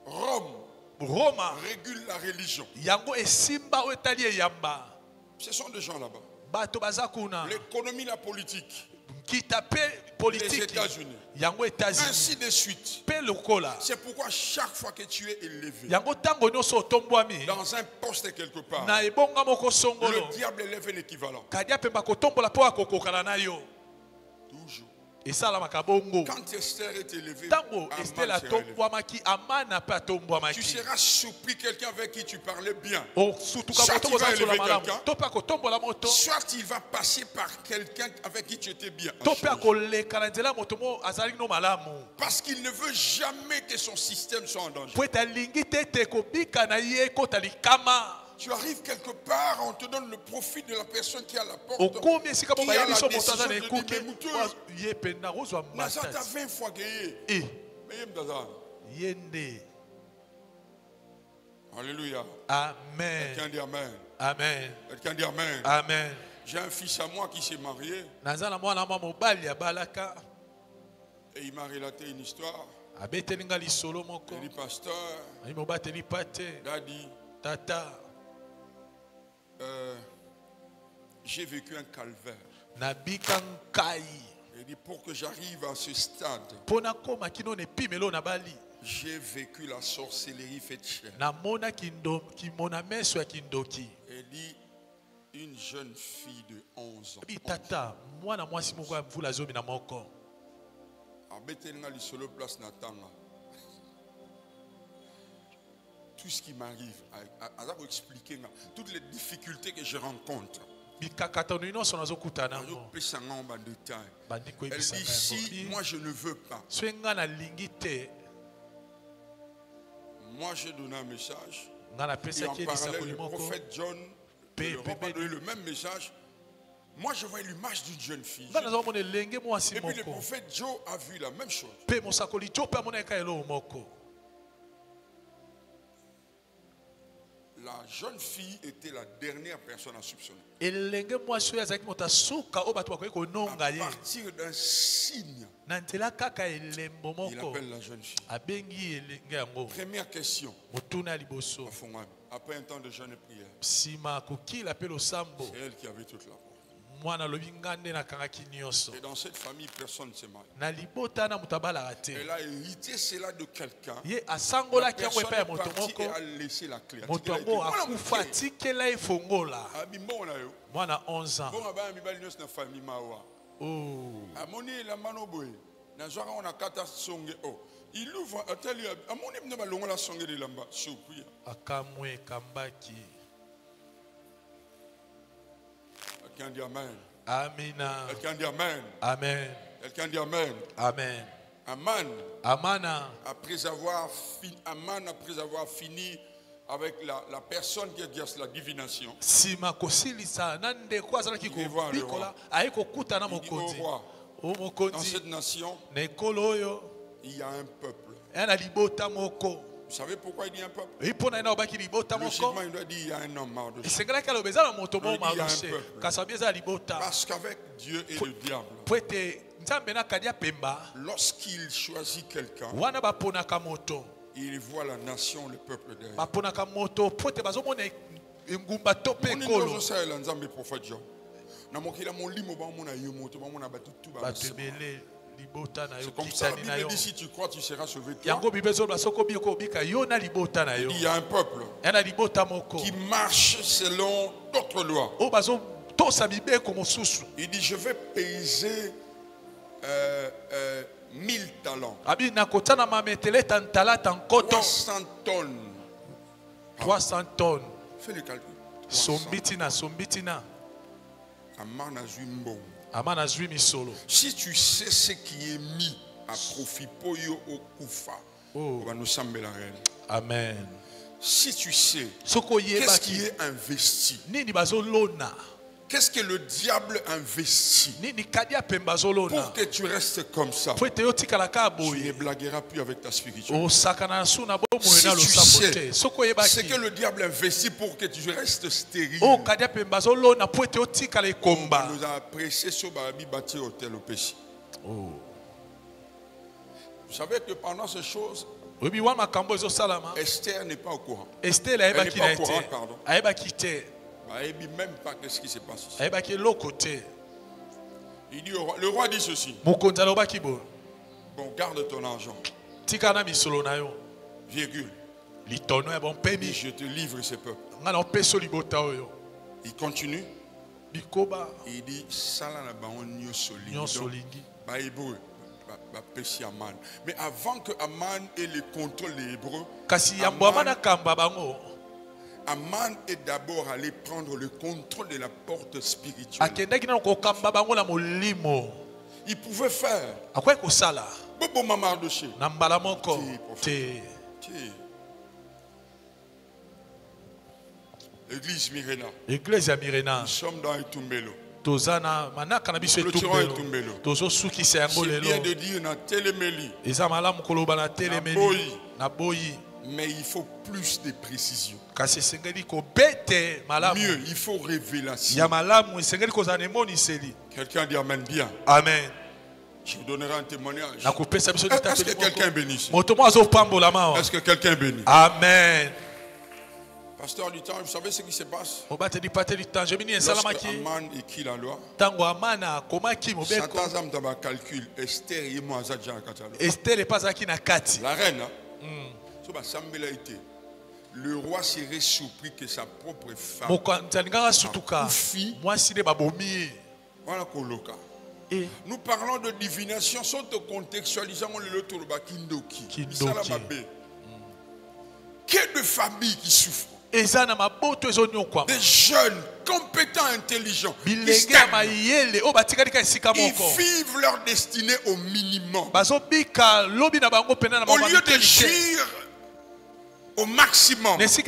Rome régule la religion. Ce sont des gens là-bas. L'économie, la politique. Les États-Unis. Ainsi de suite. C'est pourquoi chaque fois que tu es élevé dans un poste quelque part, le diable élève un équivalent. Toujours. Quand Esther est élevée, tu seras surpris quelqu'un avec qui tu parlais bien. Soit il va élever quelqu'un, soit il va passer par quelqu'un avec qui tu étais bien. Parce qu'il ne veut jamais que son système soit en danger. Tu arrives quelque part, on te donne le profit de la personne qui est à la porte, qui a la décision de dire, Naza t'a 20 fois gagné. Alléluia. Amen. Quelqu'un dit Amen. Amen. Quelqu'un dit Amen. Amen. J'ai un fils à moi qui s'est marié. Et il m'a relaté une histoire. Il dit, pasteur, daddy, tata, j'ai vécu un calvaire. Il dit, pour que j'arrive à ce stade, j'ai vécu la sorcellerie faite chair. Il dit, une jeune fille de 11 ans. Tout ce qui m'arrive, expliquer toutes les difficultés que je rencontre. Elle dit, si moi je ne veux pas, moi j'ai donné un message. Et en parallèle, le prophète John n'a pas donné le même message. Moi je vois l'image d'une jeune fille. Et puis le prophète Joe a vu la même chose. La jeune fille était la dernière personne à soupçonner. À partir d'un signe, il appelle la jeune fille. Première question. Après un temps de jeûne et prière, c'est elle qui avait toute la porte. Et dans cette famille, personne ne s'est marié. Elle a hérité cela de quelqu'un. La personne est partie et a laissé la clé. Moi, 11 ans. Il ouvre, quelqu'un dit Amen. Amen. Quelqu'un dit Amen. Amen. Quelqu'un dit Amen. Amen. Aman. Après avoir fini avec la personne qui exerce la divination. Il va voir le roi. Il dit au roi, dans cette nation, il y a un peuple. Vous savez pourquoi il dit un peuple? Logiquement, il doit dire il y a un homme marre-de-chien. Parce qu'avec Dieu et le diable, lorsqu'il choisit quelqu'un, il voit la nation, le peuple derrière. C'est comme ça, la Bible dit, si tu crois, tu seras sauvé. Il y a un peuple qui marche selon d'autres lois. Il dit, je vais peser 1000 talents. 300 tonnes. 300 tonnes. Fais le calcul. Sombitina. Si tu sais ce qui est mis à profit pour yo au Koufa, on va nous sembler la reine. Amen. Si tu sais qu'est-ce qui est investi Qu'est-ce que le diable investit pour que tu restes comme ça? Tu ne blagueras plus avec ta spiritualité. Si tu sais ce que le diable investit pour que tu restes stérile, on nous a pressé sur Babi bâti hôtel au péché. Vous savez que pendant ces choses, Esther n'est pas au courant. Elle n'est pas au courant, pardon. Elle ne même pas qu'est-ce qui se passe ici. Il dit, le roi dit ceci. Bon, garde ton argent. Virgule. Je te livre ces peuples. Il continue. Il dit, mais avant que Aman ait le contrôle des Hébreux, Aman est d'abord allé prendre le contrôle de la porte spirituelle. Il pouvait faire. Bobo Mamardoché. L'église Mirena. Nous sommes dans Itumbelo. C'est bien de dire na Téléméli. Mais il faut plus de précision. Mieux, il faut révélation. Quelqu'un dit amen bien. Amen. Je vous donnerai un témoignage. Est-ce que quelqu'un est béni? Est-ce que quelqu'un est béni? Amen. Pasteur du temps, vous savez ce qui se passe? Lorsque Aman écrit la loi, Satan a calcul Esther et moi la reine, le roi serait surpris que sa propre femme nous parlons de divination sans te contextualisant le Kindoki. Que de familles qui souffrent. Des jeunes, compétents, intelligents. Ils vivent leur destinée au minimum. Au lieu de jouir au maximum. Des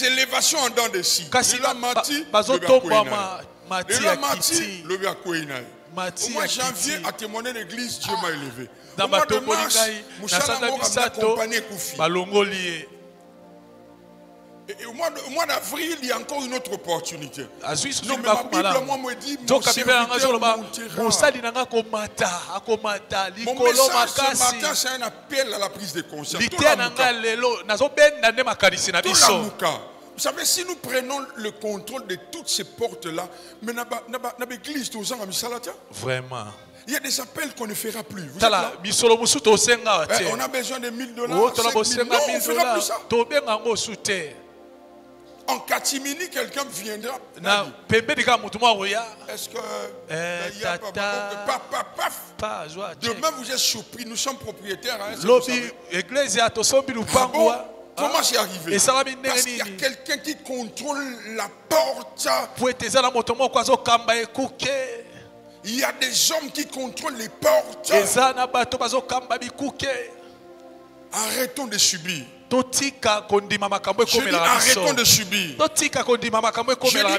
élévations en dents de scie. Au mois de janvier, à témoigner l'église, Dieu m'a élevé. Au mois de mars, et au mois d'avril, il y a encore une autre opportunité. Non, mais ma Bible, moi, me dit, mon serviteur montera. Mon message ce matin, c'est un appel à la prise de conscience. Vous savez, si nous prenons le contrôle de toutes ces portes-là, mais l'église, vraiment. Il y a des appels qu'on ne fera plus. Vous êtes là? On a besoin de $1000, 5 000. Non, on ne fera plus ça. En catimini, quelqu'un viendra. Est-ce que demain vous êtes surpris, nous sommes propriétaires. Hein, comment c'est arrivé? Parce qu'il y a quelqu'un qui contrôle la porte. Il y a des hommes qui contrôlent les portes. Arrêtons de subir. Je dis arrêtons de subir. Je dis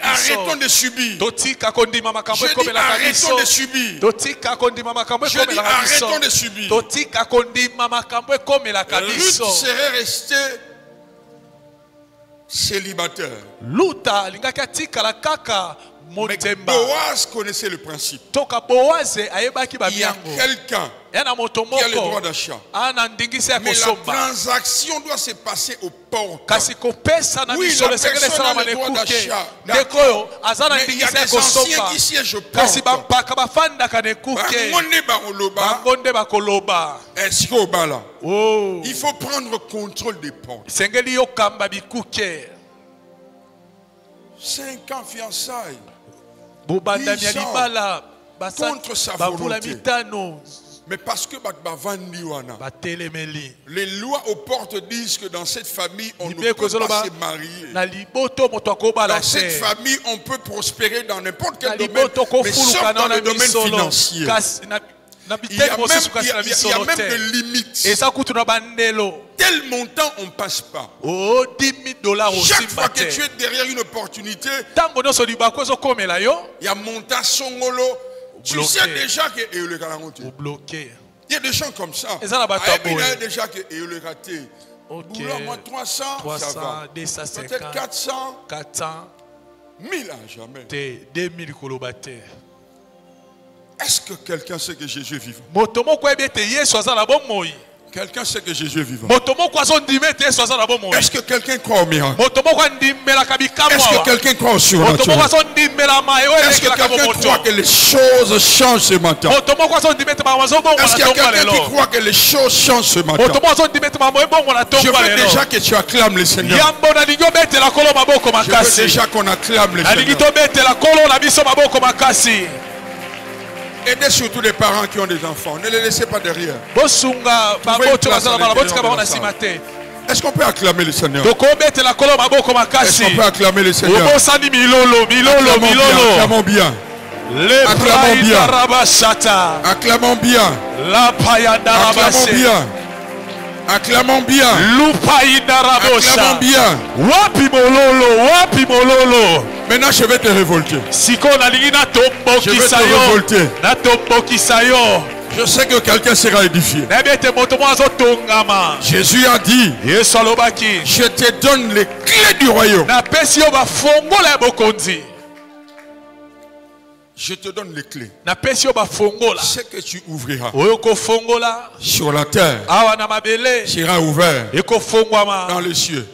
arrêtons de subir. Je dis arrêtons de subir. Je dis arrêtons de subir. Ruth serait restée célibataire. Mais Boaz connaissait le principe. Il y a quelqu'un qui a le droit d'achat. Mais la transaction doit se passer aux portes. Oui, la personne a le droit d'achat. Mais il y a des anciens qui siègent aux portes. Il faut prendre contrôle des portes. 5 ans fiançailles. Contre sa volonté. Mais parce que les lois aux portes disent que dans cette famille on ne peut pas se marier. Dans cette famille on peut prospérer dans n'importe quel domaine, mais sauf dans le domaine financier. Il y a même des limites. Tel montant, on ne passe pas. Chaque fois que tu es derrière une opportunité, il y a montant songolo. Tu sais déjà que il y a des gens comme ça. Il y a déjà que le raté. Moi 300, ça va. Peut-être 400, 1000 ans jamais. 2000 kolobater. Est-ce que quelqu'un sait que Jésus est vivant? Quelqu'un sait que Jésus est vivant. Est-ce que quelqu'un croit au miracle? Est-ce que quelqu'un croit au surnaturel? Est-ce que quelqu'un croit que les choses changent ce matin? Est-ce qu'il y a quelqu'un qui croit que les choses changent ce matin? Je veux déjà que tu acclames le Seigneur. Je veux déjà qu'on acclame le Seigneur. Aidez surtout les parents qui ont des enfants. Ne les laissez pas derrière. Est-ce qu'on peut acclamer le Seigneur? Est-ce qu'on peut acclamer le Seigneur? Acclamons bien. Acclamons bien. Acclamons bien. Acclamons bien. Acclamons bien. Acclamons bien. Maintenant, je vais te révolter. Je vais te révolter. Je sais que quelqu'un sera édifié. Jésus a dit, je te donne les clés du royaume. Je te donne les clés. Ce que tu ouvriras sur la terre sera ouvert dans les cieux.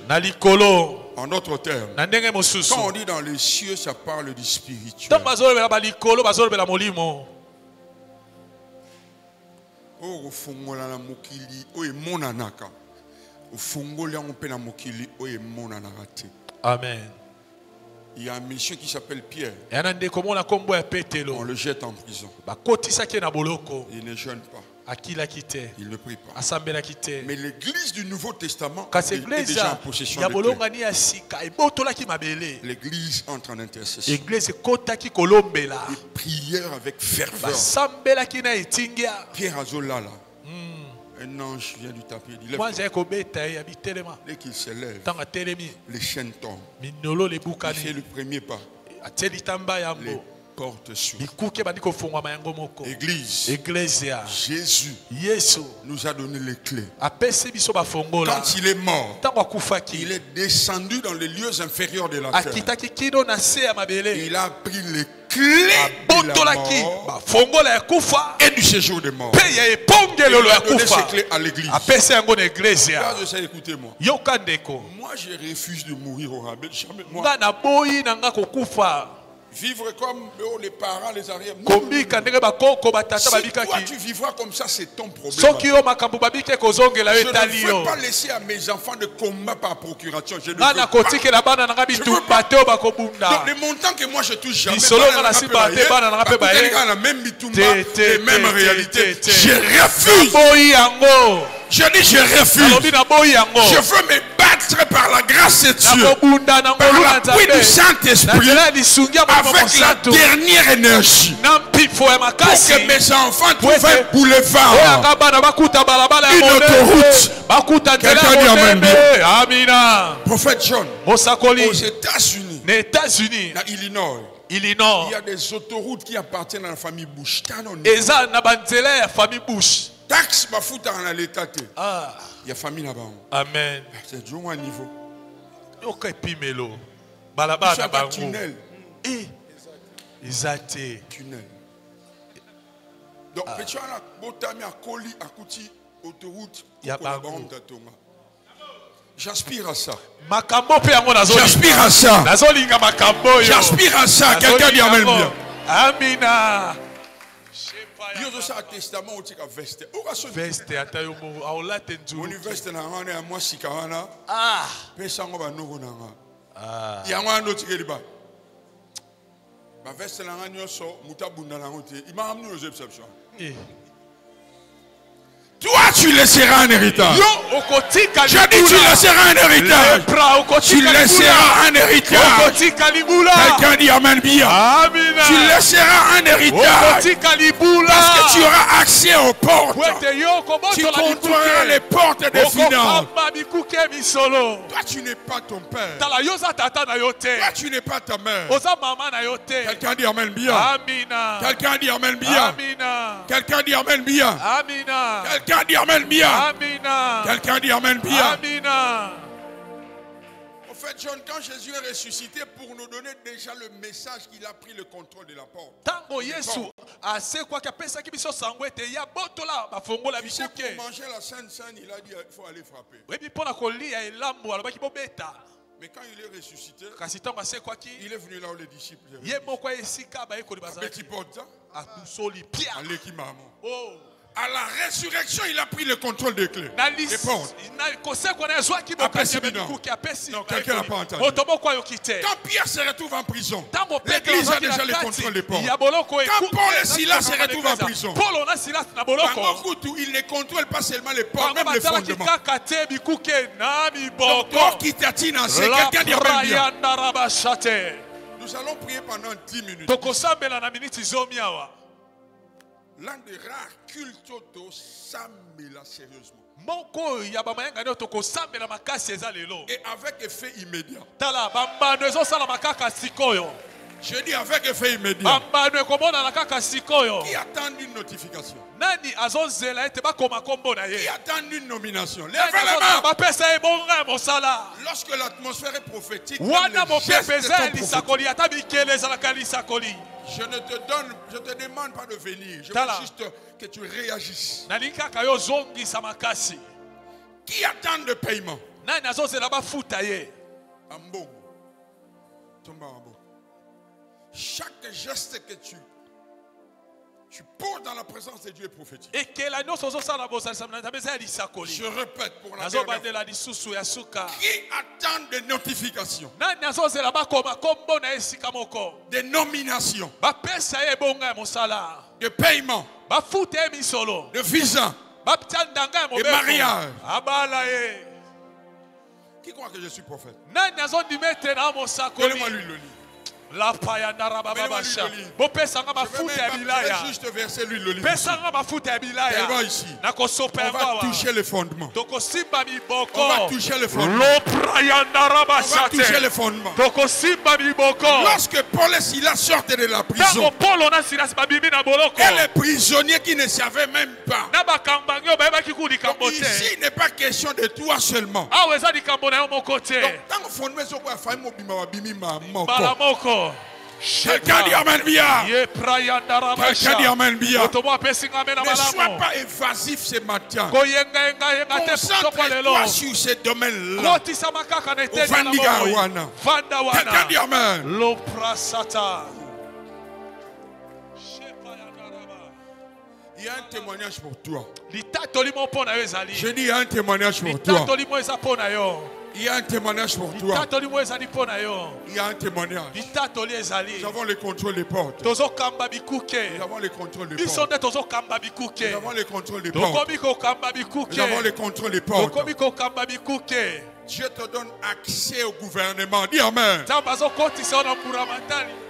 En d'autres termes, quand on dit dans les cieux, ça parle du spirituel. Amen. Il y a un monsieur qui s'appelle Pierre. On le jette en prison. Il ne jeûne pas. Il ne prie pas. Mais l'église du Nouveau Testament est déjà en possession de clés. L'église entre en intercession. Et prière avec ferveur. Pierre Azolala. Un ange vient du taper. Dès qu'il se lève, les chaînes tombent. Il fait le premier pas. Les portes s'ouvrent. Église, Jésus nous a donné les clés. Quand il est mort, il est descendu dans les lieux inférieurs de la terre. Il a pris les clés de la mort et du séjour des morts. Il a donné ces clés à l'église. Écoutez-moi. Moi, je refuse de mourir au rabais. Jamais moi. Vivre comme les parents, les arrières. Si toi tu vivras comme ça, c'est ton problème. Je ne veux pas laisser à mes enfants de combat par procuration. Je ne veux pas. Donc les montants que moi je touche jamais, les mêmes réalités. Je refuse. Je dis je refuse. Je veux me battre par la grâce de Dieu, par l'appui du Saint-Esprit, avec la dernière énergie, pour que mes enfants trouvent un boulevard, une autoroute. Quelqu'un dit amen bien. Prophète John, aux États-Unis, dans Illinois, il y a des autoroutes qui appartiennent à la famille Bush. Taxe mafuta en l'état. Il y a famille là-bas. Amen. C'est du haut niveau. Tunnel. Tunnel. Donc, petit à botami à Koli, à Kouti, autoroute. J'aspire à ça. J'aspire à ça. J'aspire à ça. Quelqu'un dit amen bien. Amina. Yo zo sa testament o tika veste. O ka so veste atayo mo aola tenzu. Université na ngane ya mwa sikawana. Pesa ngo ba noko na nga. Ya ngwa no tika liba. Ba veste na ngane yo so mutabunda na ngote. Ima amnu yo exception. Toi tu laisseras un héritage. Je dis tu laisseras un héritage. Tu laisseras un héritage. Quelqu'un dit amen bien. Tu laisseras un héritage. Parce que tu auras accès aux portes. Tu contrôleras les portes des finances. Toi tu n'es pas ton père. Toi tu n'es pas ta mère. Quelqu'un dit amen bien. Quelqu'un dit amen bien. Quelqu'un dit amen bien. Quelqu'un dit amen bien. Quelqu'un dit amen bien. En fait, John, quand Jésus est ressuscité, pour nous donner déjà le message qu'il a pris le contrôle de la porte. Pour manger la Sainte Seine, il a dit il faut aller frapper. Mais quand il est ressuscité, il est venu là où les disciples étaient. À la résurrection, il a pris le contrôle des clés. Des portes. Non, quelqu'un n'a pas entendu. Quand Pierre se retrouve en prison, l'Église a déjà le contrôle des portes. Quand Paul et Silas se retrouvent en prison, il ne contrôle pas seulement les portes, même les fondements. Donc, qui t'attire en c'est quelqu'un dit bien. Nous allons prier pendant 10 minutes. L'un des rares cultes s'amène sérieusement. Et avec effet immédiat. Je dis avec effet immédiat. Qui attend une notification? Qui attend une nomination? Lève les mains. Lorsque l'atmosphère est prophétique, les gestes sont prophétiques. Je ne te demande pas de venir. Je veux juste que tu réagisses. Qui attend le paiement? Chaque geste que tu poses dans la présence de Dieu est prophétique. Je répète pour la dernière fois. Qui attend des notifications, des nominations, de paiement, de visa et mariage? Qui croit que je suis prophète? Donnez-moi lui le livre. La payanda rababasha. Juste verser l'huile d'olive. Ici. On va toucher les fondements. On va toucher les fondements. On va toucher les fondements. Lorsque Paul et Silas sortent de la prison, et les prisonniers qui ne savaient même pas. Donc ici, il n'est pas question de toi seulement. Donc, tant que fondement est quelqu'un dit amen bien. Quelqu'un dit amen bien. Ne sois pas évasif ce matin. Concentre-toi sur ce domaine-là. Quelqu'un dit amen. Il y a un témoignage pour toi. Je dis il y a un témoignage pour toi. Il y a un témoignage pour toi. Il y a un témoignage. Nous avons le contrôle des portes. Nous avons le contrôle des portes. Nous avons le contrôle des portes. Nous avons le contrôle des portes. Dieu te donne accès au gouvernement. Dis amen.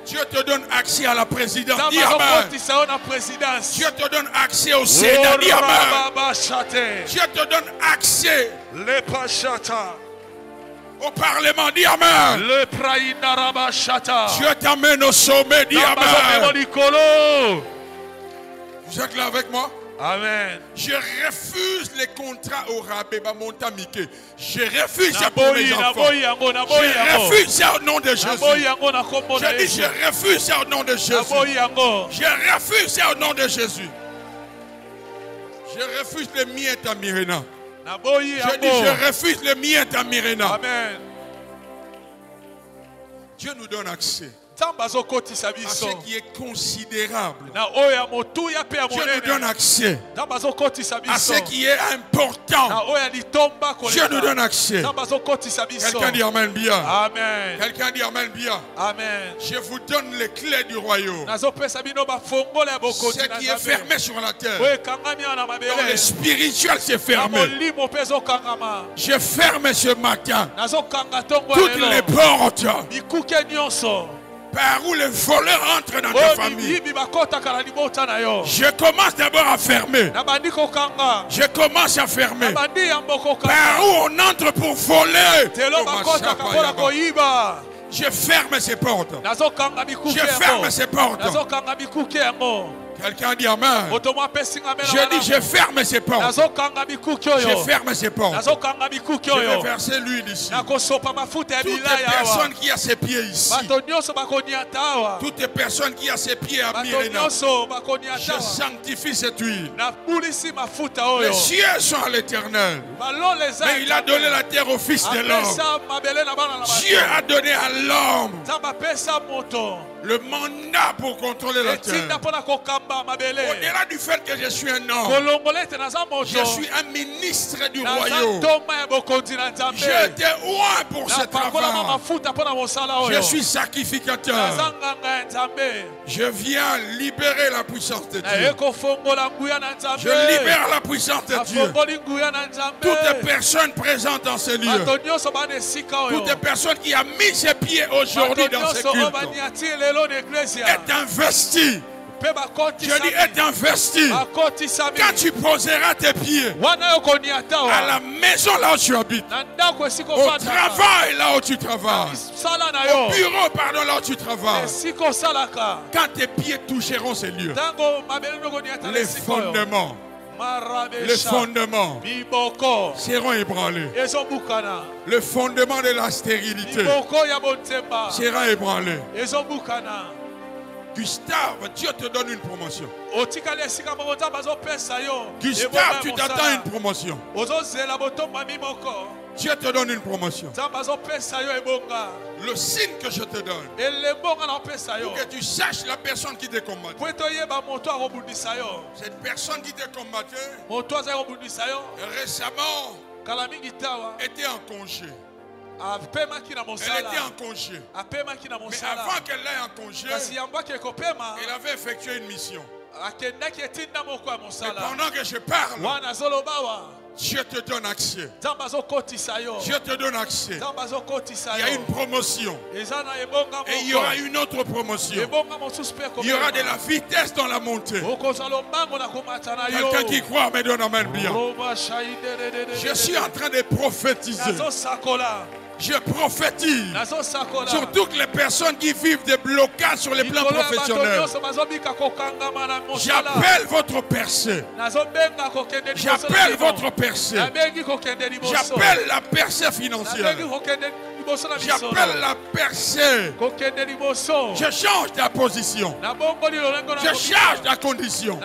Dieu te donne accès à la présidence. Dis amen. Dieu te donne accès au Sénat. Dis amen. Dieu te donne accès au Parlement. Dis amen. Dieu t'amène au sommet. Dis amen. Vous êtes là avec moi? Amen. Je refuse les contrats au rabais. Je refuse ça pour mes enfants. Je refuse ça au nom de Jésus. Je dis je refuse ça au nom de Jésus. Je refuse ça au nom de Jésus. Je refuse les miettes à Mirena. Je dis je refuse les miettes à Mirena. Amen. Dieu nous donne accès. à ce qui est considérable. Dieu nous donne accès à ce qui est important. Dieu nous donne accès. Quelqu'un dit Amen bien. Amen. Quelqu'un dit Amen bien. Amen. Je vous donne les clés du royaume. Ce qui est fermé sur la terre. Dans le spirituel, c'est fermé. Je ferme ce matin toutes les portes par où les voleurs entrent dans ta famille. Je commence d'abord à fermer. Je commence à fermer. Par où on entre pour voler. Je ferme ces portes. Je ferme ces portes. Quelqu'un dit Amen. Je dis je ferme ces portes. Je ferme ces portes. Je vais verser l'huile ici. Toutes les personnes qui ont ses pieds ici. Toutes les personnes qui ont ses pieds à Myrina. Je sanctifie cette huile. Les cieux sont à l'Éternel. Mais il a donné la terre au Fils de l'homme. Dieu a donné à l'homme le mandat pour contrôler la terre. Au-delà du fait que je suis un homme, je suis un ministre du royaume. J'ai été oint pour ce travail. Je suis sacrificateur. Je viens libérer la puissance de Dieu. Je libère la puissance de Dieu. Toutes les personnes présentes dans ce lieu, toutes les personnes qui ont mis ses pieds aujourd'hui dans ce culte, est investi. Je dis est investi. Quand tu poseras tes pieds à la maison là où tu habites, au travail là où tu travailles, au bureau pardon là où tu travailles, quand tes pieds toucheront ces lieux, les fondements seront ébranlés. Le fondement de la stérilité sera ébranlé. Gustave, Dieu te donne une promotion. Gustave, tu t'attends une promotion. Dieu te donne une promotion. Le signe que je te donne, pour que tu saches la personne qui te combattait. Cette personne qui te combattait récemment était en congé. Elle était en congé. Mais avant qu'elle aille en congé, elle avait effectué une mission. Et pendant que je parle, Dieu te donne accès. Dieu te donne accès. Il y a une promotion. Et il y aura une autre promotion. Il y aura de la vitesse dans la montée. Quelqu'un qui croit me donne amen bien. Je suis en train de prophétiser. Je prophétise sur toutes les personnes qui vivent des blocages sur les plans professionnels. J'appelle votre percée. J'appelle votre percée. J'appelle la percée financière. J'appelle la percée. Je change ta position. Je change ta condition.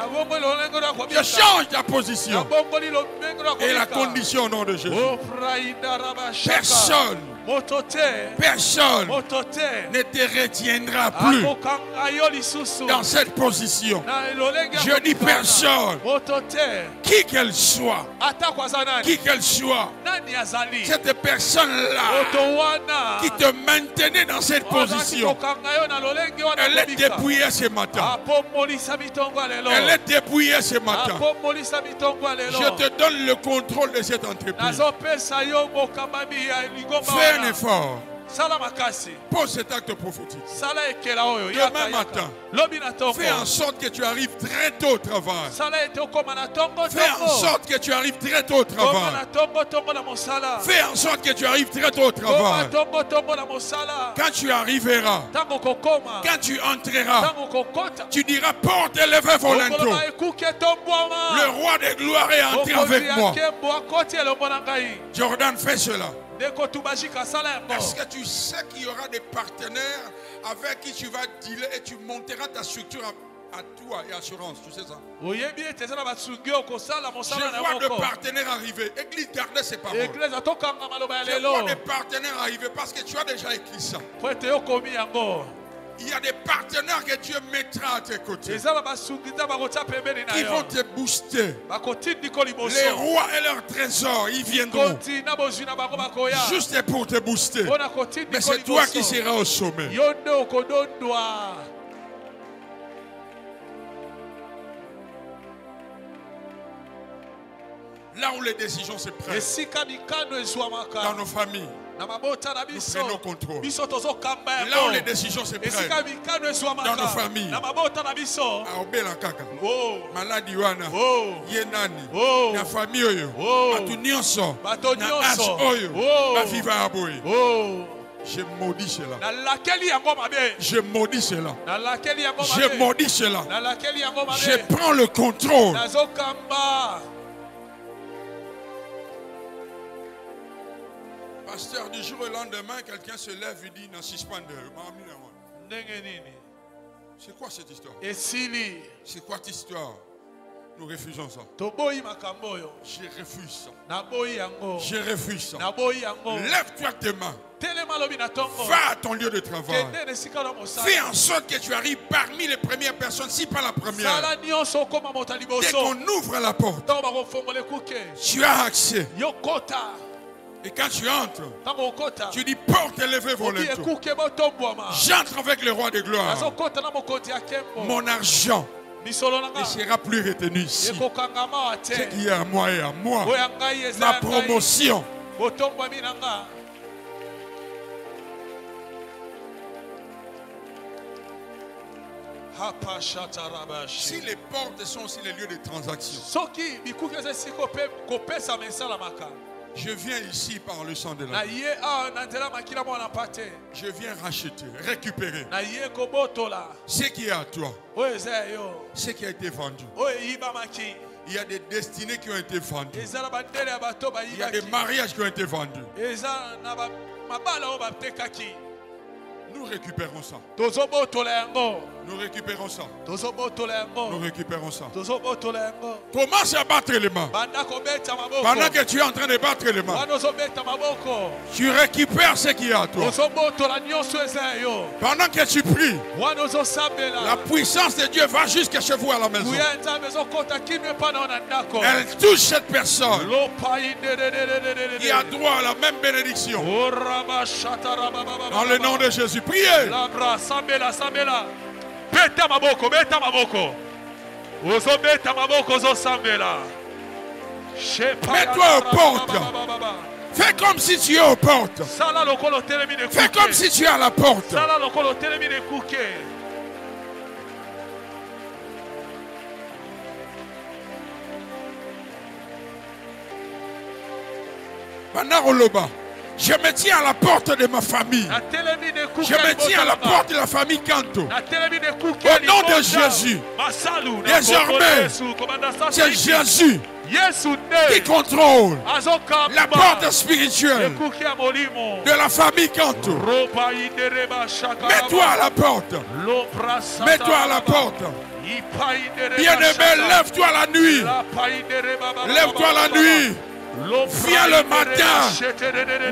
Je change ta position. Et la condition au nom de Jésus. Personne ne te retiendra plus dans cette position. Je dis personne, qui qu'elle soit, cette personne-là qui te maintenait dans cette position, elle est dépouillée ce matin. Elle est dépouillée ce matin. Je te donne le contrôle de cette entreprise. Fais un effort. Pose cet acte prophétique. Demain matin, fais en sorte que tu arrives très tôt au travail. Fais en sorte que tu arrives très tôt au travail. Fais en sorte que tu arrives très tôt au travail. Quand tu arriveras, quand tu entreras, tu diras porte élevée volonto. Le roi de gloire est entré avec moi. Jordan, fais cela. Est-ce que tu sais qu'il y aura des partenaires avec qui tu vas dealer et tu monteras ta structure à toi et assurance, tu sais ça? Je vois des partenaires arriver. Église, gardez ces paroles. Je vois des partenaires arriver parce que tu as déjà écrit ça. Il y a des partenaires que Dieu mettra à tes côtés. Ils vont te booster. Les rois et leurs trésors, ils viendront juste pour te booster. Mais c'est toi qui seras au sommet. Là où les décisions se prennent, dans nos familles, nous prenons contrôle. Là où les décisions se prennent, dans nos familles, maladi wana, yenani, na famille oyo, batu nyonso, na âge oyo, ba vivre à boy. Je maudis cela. Je maudis cela. Je maudis cela. Je prends le contrôle. Pasteur, du jour au lendemain, quelqu'un se lève et dit non, suspendre. C'est quoi cette histoire? C'est quoi cette histoire? Nous refusons ça. Je refuse ça. Je refuse ça. Lève-toi tes mains. Va à ton lieu de travail. Fais en sorte que tu arrives parmi les premières personnes, si pas la première. Dès qu'on ouvre la porte, tu as accès. Et quand tu entres, tu dis porte élevée volontaire. J'entre avec le roi de gloire. Mon argent ne sera plus retenu ici. Ce qui est à moi et à moi. Ma promotion. Si les portes sont aussi les lieux de transaction, je viens ici par le sang de la vie. Je viens racheter, récupérer ce qui est à toi, ce qui a été vendu. Il y a des destinées qui ont été vendues. Il y a des mariages qui ont été vendus. Nous récupérons ça. Nous récupérons ça. Nous récupérons ça. Commence à battre les mains. Pendant que tu es en train de battre les mains, tu récupères ce qui est à toi. Pendant que tu pries, la puissance de Dieu va jusqu'à chez vous à la maison. Elle touche cette personne. Il a droit à la même bénédiction. Dans le nom de Jésus, priez. Beta maboko, beta maboko. Ozo beta maboko, ozo sambela. Mets-toi aux portes. Fais comme si tu es aux portes. Fais comme si tu es à la porte. Banaroloba. Je me tiens à la porte de ma famille. Je me tiens à la porte de la famille Kanto. Au nom de Jésus. Désormais, c'est Jésus qui contrôle la porte spirituelle de la famille Kanto. Mets-toi à la porte. Mets-toi à la porte. Bien-aimé, lève-toi la nuit. Lève-toi la nuit. Viens le matin,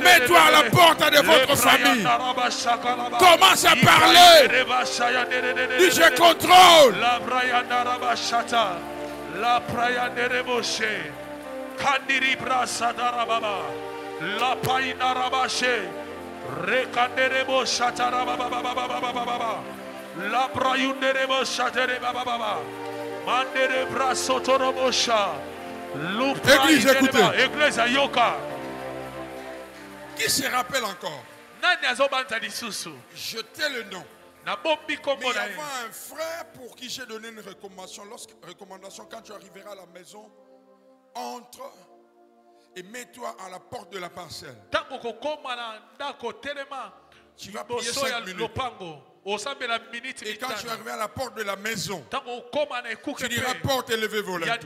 mets-toi à la porte de votre famille. Commence à parler. Dis je contrôle. La praia de Reboshe, Kandiri Brasa Darababa, La Paina Rabache, Rekanderebo Shatarababa, La Prayunderebo Shaterebaba, Mandere Braso Torobosha. Église, écoutez. Église Yoka. Qui se rappelle encore? Jetez le nom. Mais il y avait un frère pour qui j'ai donné une recommandation. Quand tu arriveras à la maison, entre et mets-toi à la porte de la parcelle. Tu vas prier 5 minutes. Et quand tu arrives à la porte de la maison, tu diras porte élevée volontaire.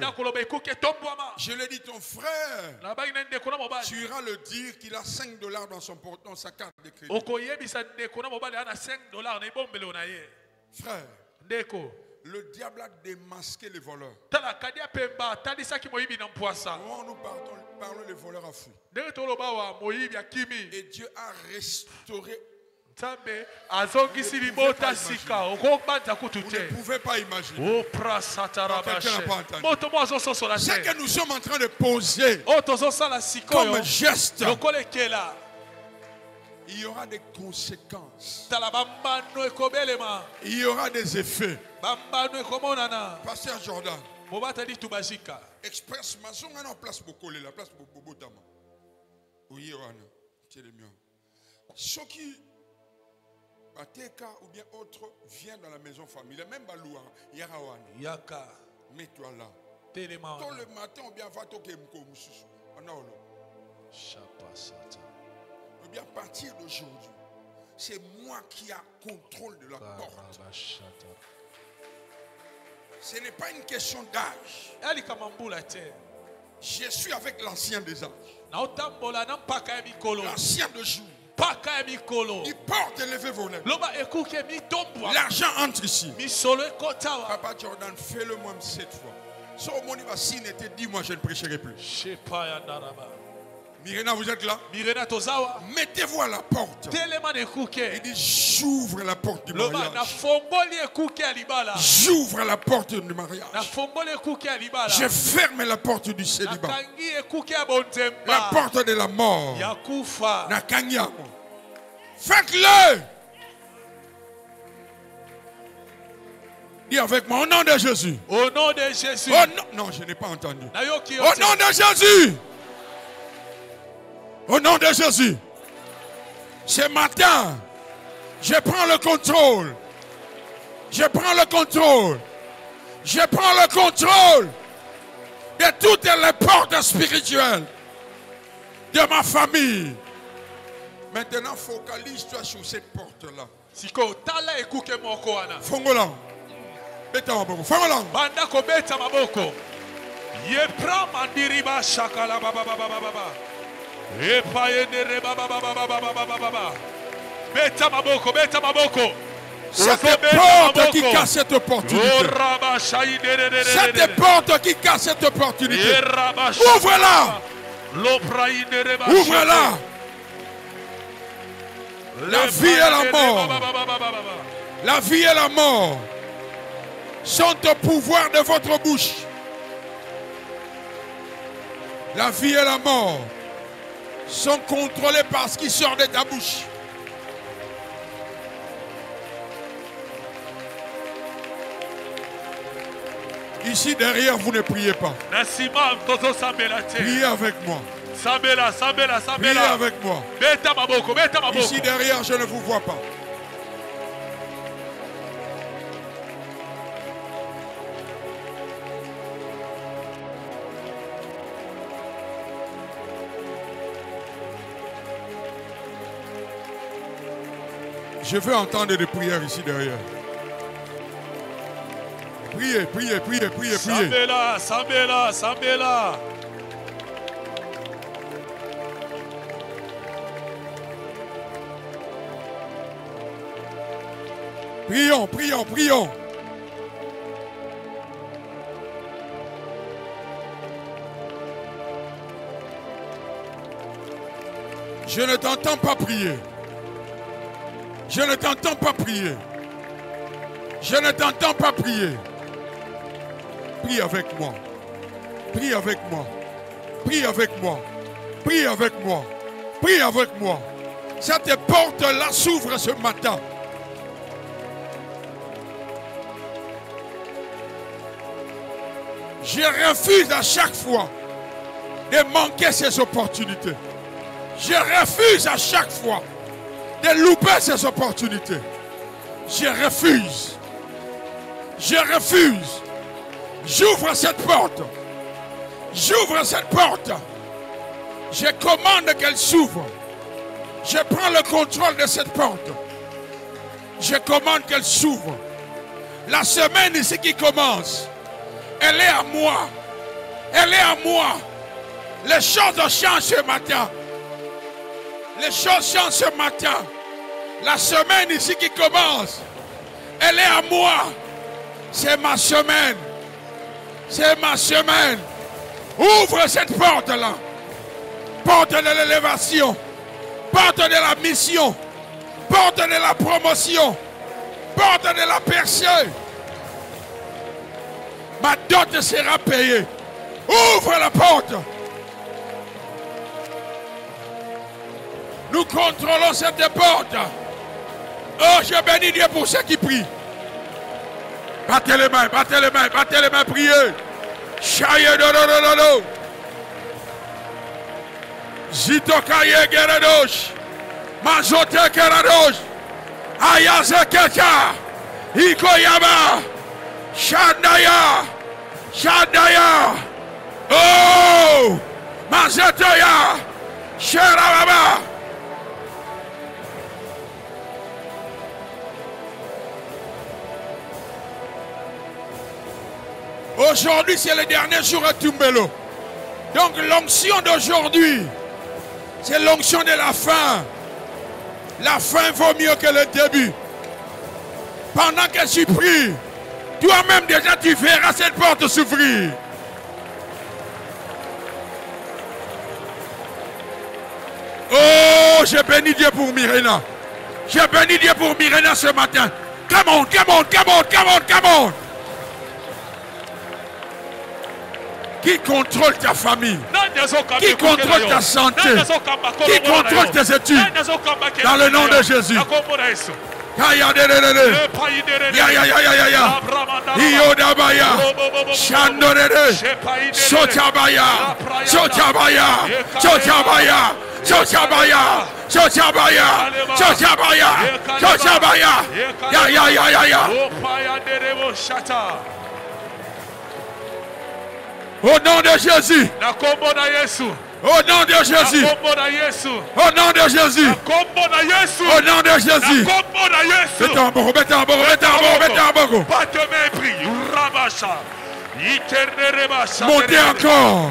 Je l'ai dit, ton frère, tu iras le dire qu'il a $5 dans sa carte de crédit. Frère, le diable a démasqué les voleurs. Quand nous parlons, les voleurs à fui. Et Dieu a restauré Vous ne pouvez pas imaginer. Ce que nous sommes en train de poser comme geste, il y aura des conséquences. Il y aura des effets. Pasteur Jordan, Express Maison a en place beaucoup la place beaucoup d'ama. Oui, c'est le mieux. Ceux qui Bateka ou bien autre vient dans la maison familiale, même Baloua, Yaka, mets-toi là. Tôt le matin, ou bien va toquer Moussou. Ou bien à partir d'aujourd'hui, c'est moi qui ai contrôle de la porte. Ce n'est pas une question d'âge. Je suis avec l'ancien des âges. L'ancien de jour. Il porte lever vos lèvres. L'argent entre ici. Papa Jordan, fais-le moi 7 fois. Si au monde va s'il n'était dit, moi je ne prêcherai plus. Mirena, vous êtes là? Mettez-vous à la porte. Il dit, j'ouvre la porte du mariage. J'ouvre la porte du mariage. Je ferme la porte du célibat. La porte de la mort. Faites-le. Dis avec moi, au nom de Jésus. Au nom de Jésus. Oh non, non, je n'ai pas entendu. Au nom de Jésus. Au nom de Jésus. Ce matin, je prends le contrôle. Je prends le contrôle. Je prends le contrôle de toutes les portes spirituelles de ma famille. Maintenant, focalise-toi sur cette porte-là. Fongola. Beta maboko. Fongola. Banda ko beta maboko. Yepra mandiriba shakala baba baba baba. Epa yendere baba baba baba baba. Beta maboko, beta maboko. Cette porte qui casse cette opportunité. Cette porte qui casse cette opportunité. Ouvre-la. Ouvre-la. La vie et la mort. La vie et la mort sont au pouvoir de votre bouche. La vie et la mort sont contrôlées par ce qui sort de ta bouche. Ici derrière, vous ne priez pas. Priez avec moi. Priez avec moi. Ici derrière, je ne vous vois pas. Je veux entendre des prières ici derrière. Priez, priez, priez, priez, priez. Sambela. Prions, prions, prions. Je ne t'entends pas prier. Je ne t'entends pas prier. Je ne t'entends pas prier. Prie avec moi. Prie avec moi. Prie avec moi. Prie avec moi. Prie avec moi. Cette porte-là s'ouvre ce matin. Je refuse à chaque fois de manquer ces opportunités. Je refuse à chaque fois de louper ces opportunités. Je refuse. Je refuse. J'ouvre cette porte. J'ouvre cette porte. Je commande qu'elle s'ouvre. Je prends le contrôle de cette porte. Je commande qu'elle s'ouvre. La semaine ici qui commence, elle est à moi. Elle est à moi. Les choses changent ce matin. Les choses changent ce matin. La semaine ici qui commence, elle est à moi. C'est ma semaine. C'est ma semaine. Ouvre cette porte-là. Porte de l'élévation. Porte de la mission. porte de la promotion, porte de la percée. Ma dot sera payée. Ouvre la porte. Nous contrôlons cette porte. Oh, je bénis Dieu pour ceux qui prient. Battez les mains, battez les mains, battez les mains, priez. Chaye do. Zitokaye geradosh. Mazote geradosh. Ayazekecha. Ikoyaba. Shandaya. Shandaya. Oh! Mazetoya. Sherababa. Aujourd'hui, c'est le dernier jour à Tumbelo. Donc, l'onction d'aujourd'hui, c'est l'onction de la fin. La fin vaut mieux que le début. Pendant que tu pries, toi-même déjà tu verras cette porte s'ouvrir. Oh, je bénis Dieu pour Myrena. Je bénis Dieu pour Myrena ce matin. Come on, come on, come on, come on, come on. Qui contrôle ta famille? Qui contrôle ta santé? Qui contrôle tes études? Dans le nom de Jésus. Au nom de Jésus. Au nom de Jésus. Au nom de Jésus. Au nom de Jésus. Montez encore.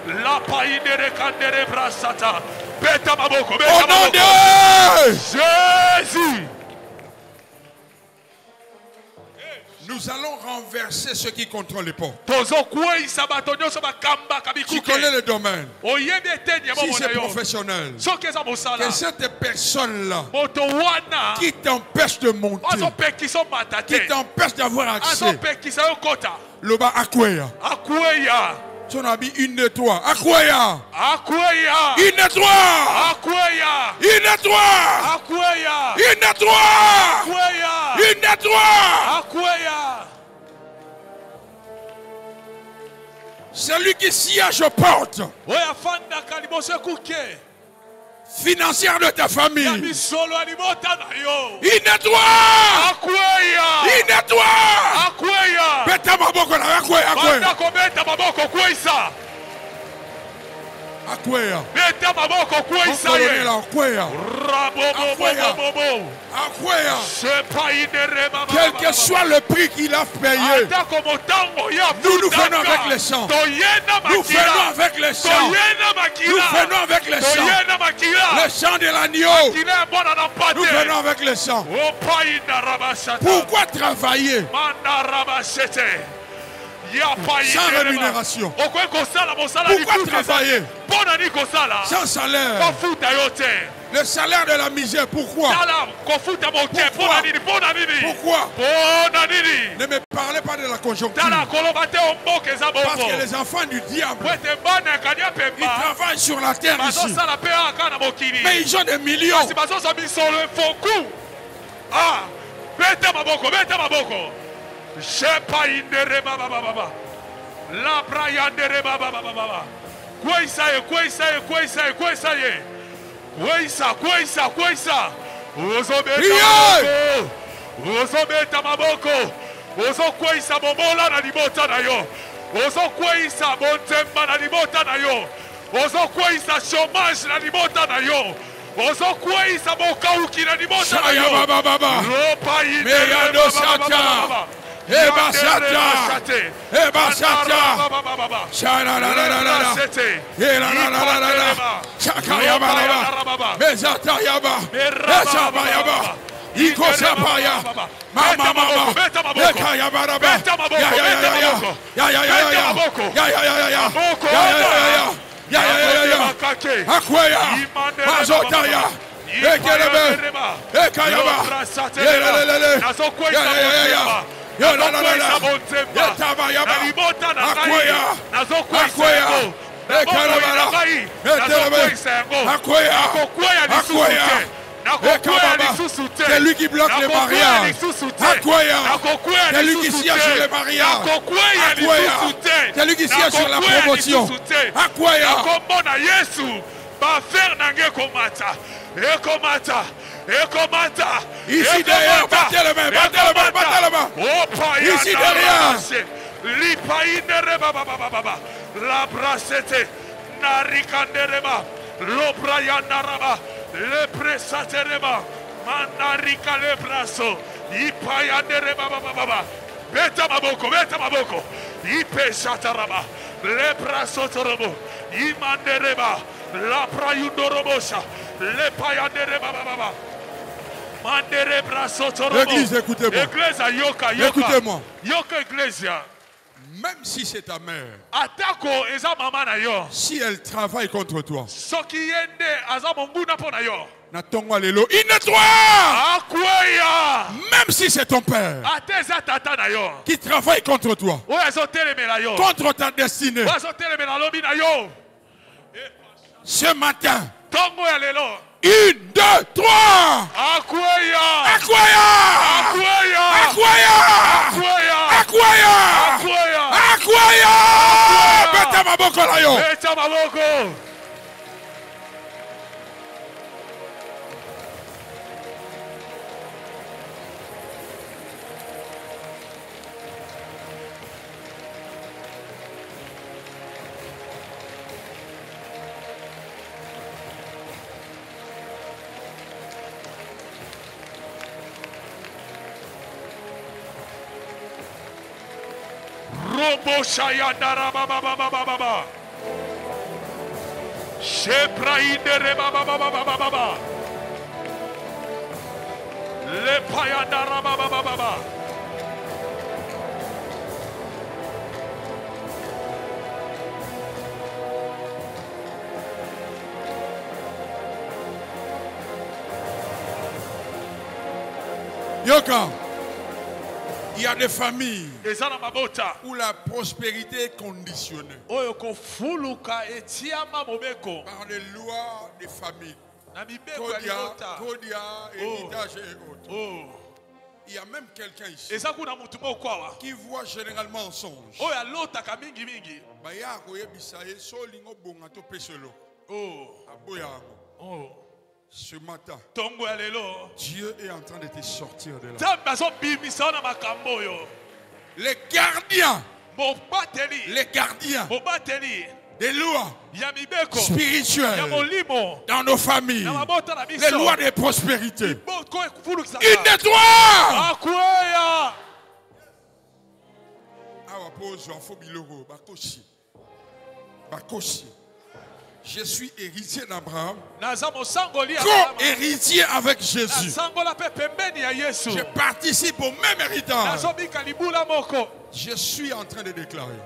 La païdere candere brassata. Beta maboko. Au nom de Jésus. Nous allons renverser ceux qui contrôlent les portes. Tu connais le domaine. Si c'est professionnel, que cette personne-là qui t'empêche de monter, qui t'empêche d'avoir accès, le bas Akwea. Son ami, une de toi. Akwea. Akwea. Une de toi. Akwea. Une de toi. Akwea. Une de toi. Akwea. Une de toi. Akwea. Celui qui siège aux portes financières de ta famille. Une de toi. Akwea. Une de toi. Akwea. Beta maboko na Akwea. Akwea. Beta maboko kuisa ye. Akwea. Akwea. Quel que soit le prix qu'il a payé, nous venons avec le sang. Nous venons avec le sang. Nous venons avec le sang. Le sang de l'agneau. Nous venons avec le sang. Pourquoi travailler sans rémunération? Pourquoi travailler sans salaire? Le salaire de la misère, pourquoi? Pourquoi? Ne me parlez pas de la conjoncture. Parce que les enfants du diable, ils travaillent sur la terre ici. Mais ils ont des millions. La brayandere baba baba. Kweisaye. Kwesa. Ozobeta maboko. Ozo kwesa bomola na libota na yo. Ozo kwesa bontemba na libota na yo. Ozo kwesa chômage na libota na yo. Ozo kwesa bokauki na libota na yo. Ropa ide baba. Ebasata. Chakayaba. Mesatayaba. Esabayaba. Ikosapaya. Mama. Ekaya baraba. Ya. Akwaya. Mazotaya. Ekelebe. Ekayaba. C'est lui qui bloque les mariages. C'est lui qui siège sur les mariages. C'est lui qui siège sur la promotion. Ici derrière, battez les mains. Ici derrière. La brassette, Narikandereba, Lobrayanaraba, le Presatereba, Manarika le brasso, Ipayandereba Baba, Beta Maboko, Ipe Sataraba, le brasso Torobo, Imandereba, la Prayundorobosa, le Payandereba Baba. L'église, écoutez-moi. Écoutez-moi. Même si c'est ta mère, si elle travaille contre toi, il nettoie. Même si c'est ton père qui travaille contre toi, contre ta destinée, ce matin, 1, 2, 3. Akwaya. Beta maboko la yo. Robo Shayandara Baba. Shepraïdere Baba. Le Payandara Baba. Yoka. Il y a des familles où la prospérité est conditionnée par les lois des familles. Kodia, héritage et autres. Il y a même quelqu'un ici qui voit généralement en songe. Ce matin, Dieu est en train de te sortir de là. Les gardiens des lois spirituelles dans nos familles, les lois de prospérité, ils nettoient. Je suis héritier d'Abraham, co-héritier avec Jésus. Je participe au même héritage. Je suis en train de déclarer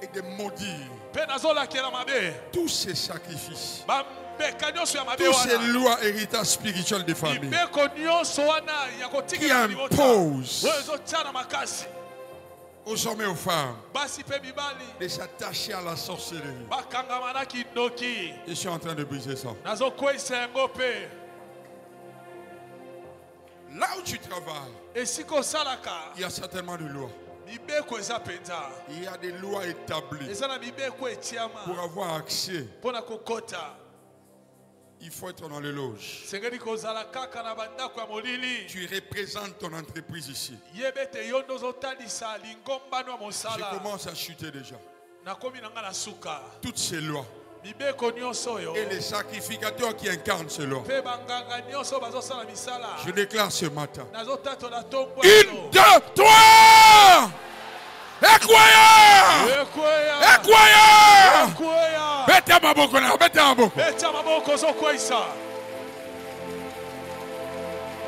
et de maudire tous ces sacrifices, tous ces lois héritages spirituels des familles qui imposent aux hommes et aux femmes de s'attacher à la sorcellerie. Je suis en train de briser ça. Là où tu travailles, il y a certainement des lois. Il y a des lois établies pour avoir accès. Il faut être dans les loges. Tu représentes ton entreprise ici. Je commence à chuter déjà. Toutes ces lois. Et les sacrificateurs qui incarnent ces lois. Je déclare ce matin. 1, 2, 3. Ekwaya! Beta maboko na, beta maboko.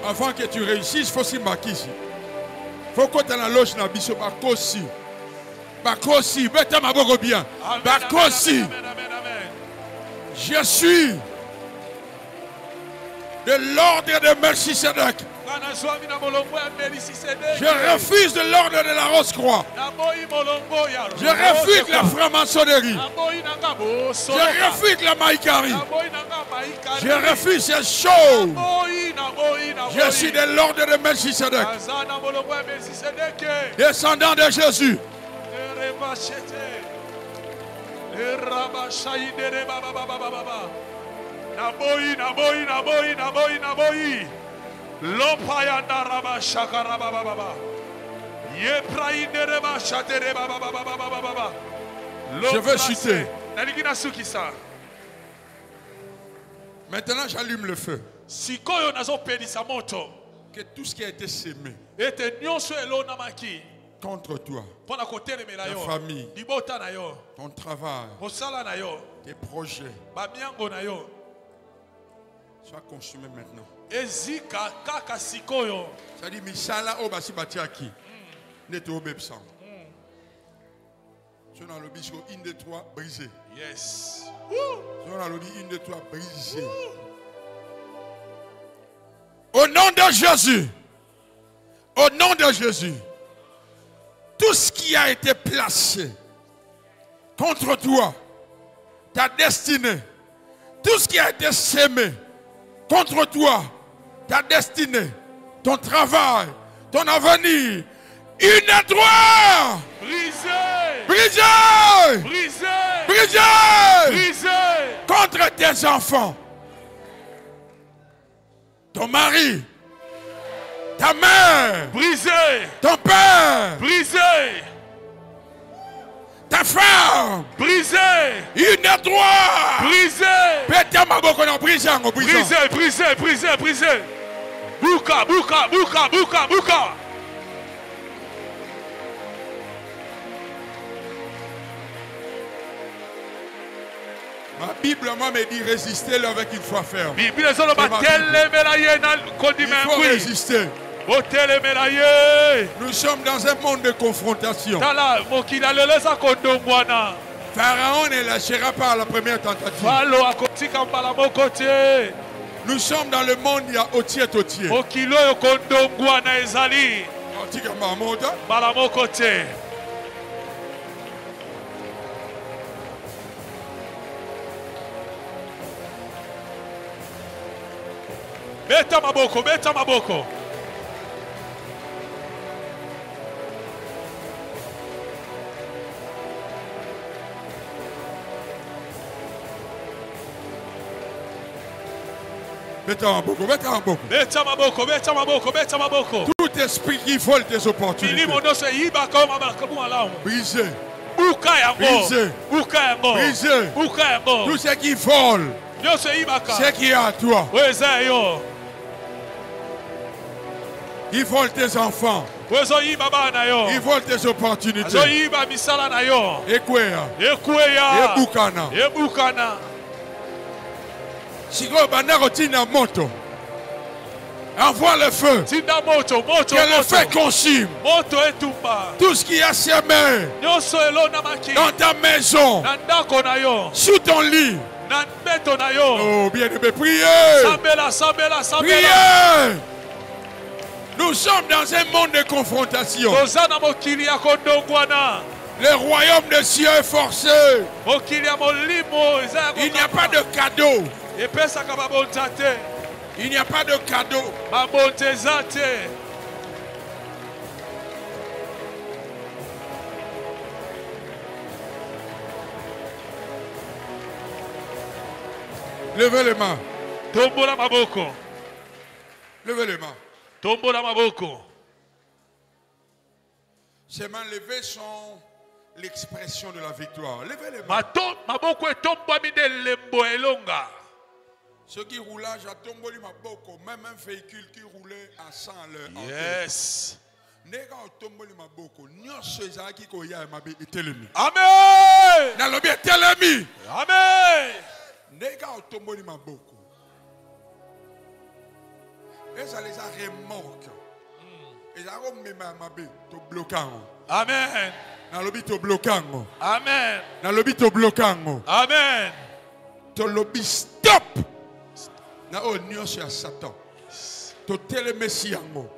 Avant que tu réussisses, il faut s'y marquer ici. Il faut que tu aies la loge dans biso bakosi. Bakosi, bête ma bogo bien. Bakosi. Je suis de l'ordre de Melchisedec. Je refuse de l'ordre de la Rose-Croix. Je refuse la franc-maçonnerie. Je refuse la maïcarie. Je refuse ces choses. Je suis de l'ordre de Melchisedec. Descendant de Jésus. Je veux chuter. Maintenant, j'allume le feu. Que tout ce qui a été sémé contre toi, ta famille, ton travail, tes projets, soit consumé maintenant. Ça dit, Mishala Obasi Batiaki. Neto Bepsan. Si on a le bisou, une de trois brisé. Yes. Si on a le une de trois brisé. Au nom de Jésus. Au nom de Jésus. Tout ce qui a été placé contre toi, ta destinée, tout ce qui a été sémé contre toi, ta destinée, ton travail, ton avenir, une droit Brisé. Brisé. Brisé. Brisé. Brisé. Contre tes enfants, ton mari, ta mère, brisé, ton père, brisé, ta femme, brisé, une droit brisé, brisé, brisé, brisé, brisé. Bouka, bouka, bouka, bouka, bouka. Ma Bible, moi, me dit résister avec une foi ferme. Il faut résister. Nous sommes dans un monde de confrontation. Pharaon ne lâchera pas à la première tentative. Nous sommes dans le monde, il y a Otier. Beta maboko, beta maboko. Beta maboko, beta maboko. Beta maboko, beta maboko, beta maboko. Tout esprit qui vole tes opportunités. Brisé. Brisé. Brisé. Tout ce qui vole. Ce qui est à toi. Ils volent tes enfants. Ils volent tes opportunités. Ekwea. Ebukana. Sigo bandako tina moto. Envoie le feu. Que le feu consume tout ce qui a semé dans ta maison, sous ton lit. Oh, bien aimé, priez. Priez. Nous sommes dans un monde de confrontation. Le royaume des cieux est forcé. Il n'y a pas de cadeau. Il n'y a pas de cadeau. Levez les mains. Tombola maboko. Levez les mains. Tombola maboko. Ces mains levées sont l'expression de la victoire. Levez les mains. Maboko est tombé de lembo elonga. Ceux qui roulaient à tomboli maboko, même un véhicule qui roulait à 100 à l'heure. Yes. Amen. Amen. Mais ça les a remorques. Et ça a même mabé to bloquant. Amen. Dans le but to bloquant. Amen. Dans le but to bloquant. Amen. To lobby stop. Na o nion sur Satan. To tele messiango.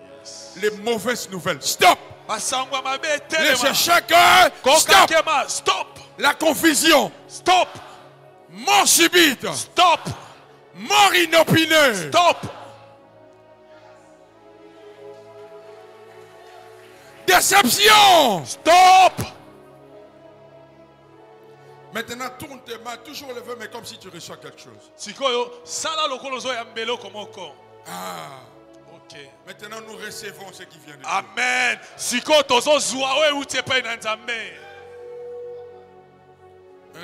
Les mauvaises nouvelles. Stop. Laissez chacun. Stop. Stop. La confusion. Stop. Mort subite. Stop. Mort inopinée. Stop. Déception. Stop. Maintenant, tourne tes mains, toujours levé, mais comme si tu reçois quelque chose. Ah. Ok. Maintenant, nous recevons ce qui vient de Dieu. Amen.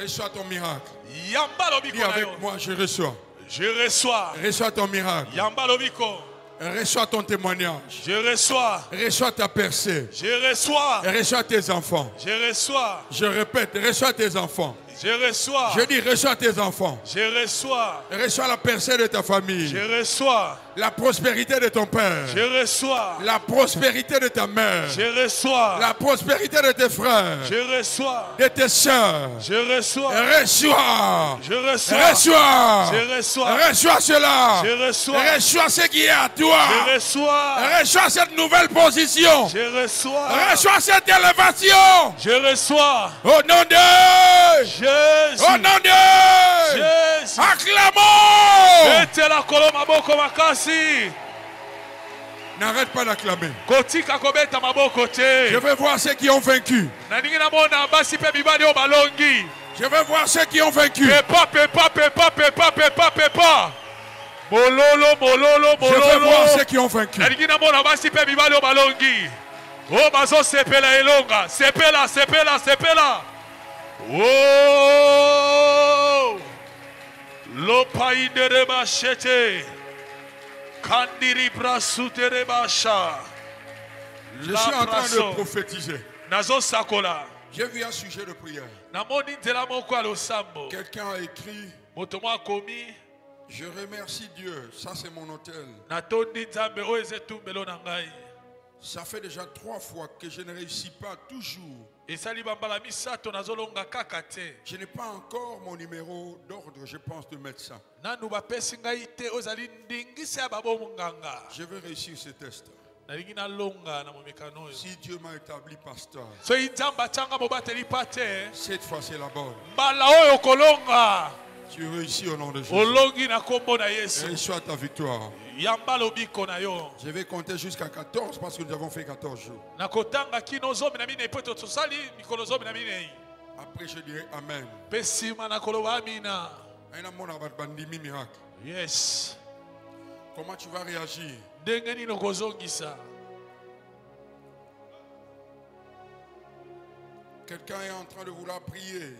Reçois ton miracle. Dis Dis avec moi, je reçois. Je reçois. Reçois ton miracle. Reçois ton témoignage. Je reçois. Reçois ta percée. Je reçois. Reçois tes enfants. Je reçois. Je répète, reçois tes enfants. Je reçois. Je dis, reçois tes enfants. Je reçois. Reçois la percée de ta famille. Je reçois. La prospérité de ton père. Je reçois. La prospérité de ta mère. Je reçois. La prospérité de tes frères. Je reçois. De tes soeurs. Je reçois. Reçois. Je reçois. Reçois. Je reçois. Reçois cela. Je reçois. Reçois ce qui est à toi. Je reçois. Reçois cette nouvelle position. Je reçois. Reçois cette élévation. Je reçois. Au nom de Jésus. Au nom de Jésus. Acclamons. N'arrête pas d'acclamer. Je veux voir ceux qui ont vaincu. Je veux voir ceux qui ont vaincu. Mololo, mololo, mololo. Je veux voir ceux qui ont vaincu. Oh, bazo sepela elonga. Sepela, sepela, sepela. Oh. Lopai de rebachete. Kandiri brasute rebasha. Je suis en train de prophétiser. Nazo sakola. J'ai vu un sujet de prière. Quelqu'un a écrit. Je remercie Dieu. Ça, c'est mon hôtel. Ça fait déjà 3 fois que je ne réussis pas toujours. Je n'ai pas encore mon numéro d'ordre, je pense, de médecin. Je veux réussir ce test. Si Dieu m'a établi pasteur, cette fois c'est la bonne. Tu réussis au nom de Jésus. Et reçois ta victoire. Je vais compter jusqu'à 14 parce que nous avons fait 14 jours. Après je dirai Amen. Yes. Comment tu vas réagir? Quelqu'un est en train de vouloir prier.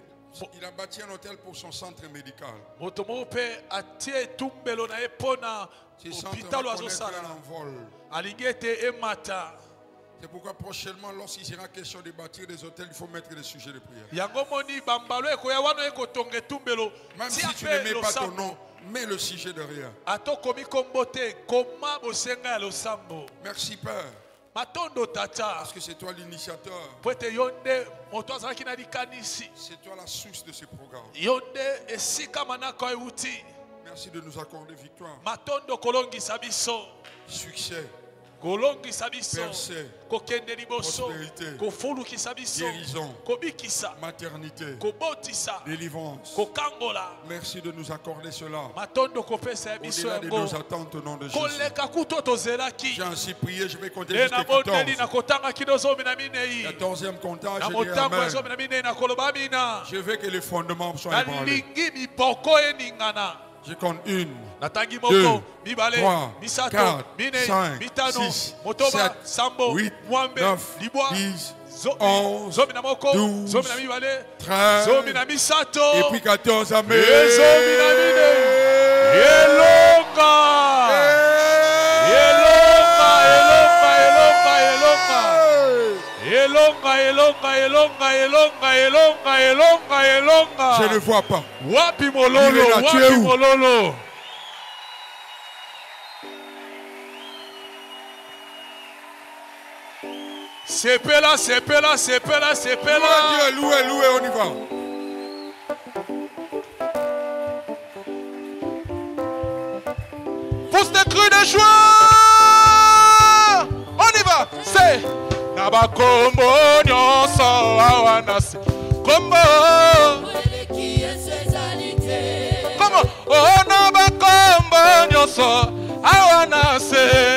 Il a bâti un hôtel pour son centre médical. C'est pourquoi prochainement, lorsqu'il sera question de bâtir des hôtels, il faut mettre des sujets de prière. Même si tu ne mets pas ton nom, mets le sujet derrière. Merci Père. Parce que c'est toi l'initiateur. C'est toi la source de ce programme. Merci de nous accorder victoire. Succès. Percée, prospérité, guérison, maternité, délivrance. Merci de nous accorder cela. Au-delà de nos attentes au nom de Jésus. J'ai ainsi prié, je vais compter jusqu'à 14. 14e comptage, je dirai Amen. Je veux que les fondements soient ébranlés. Je compte 1, 2, 3, 4, 5, 6, 7, 8, 9, 10, 11, 12, 13, et puis 14, Amen. Je ne vois pas. Wapi mololo, wapi mololo. C'est là, c'est là, c'est là, c'est là. Louez Dieu, louez, louez, on y va. Pousse des cris de joie. On y va. C'est Nabakombo nyonso awanasi. Kombo. Comment? Oh Nabakombo nyonso awanasi.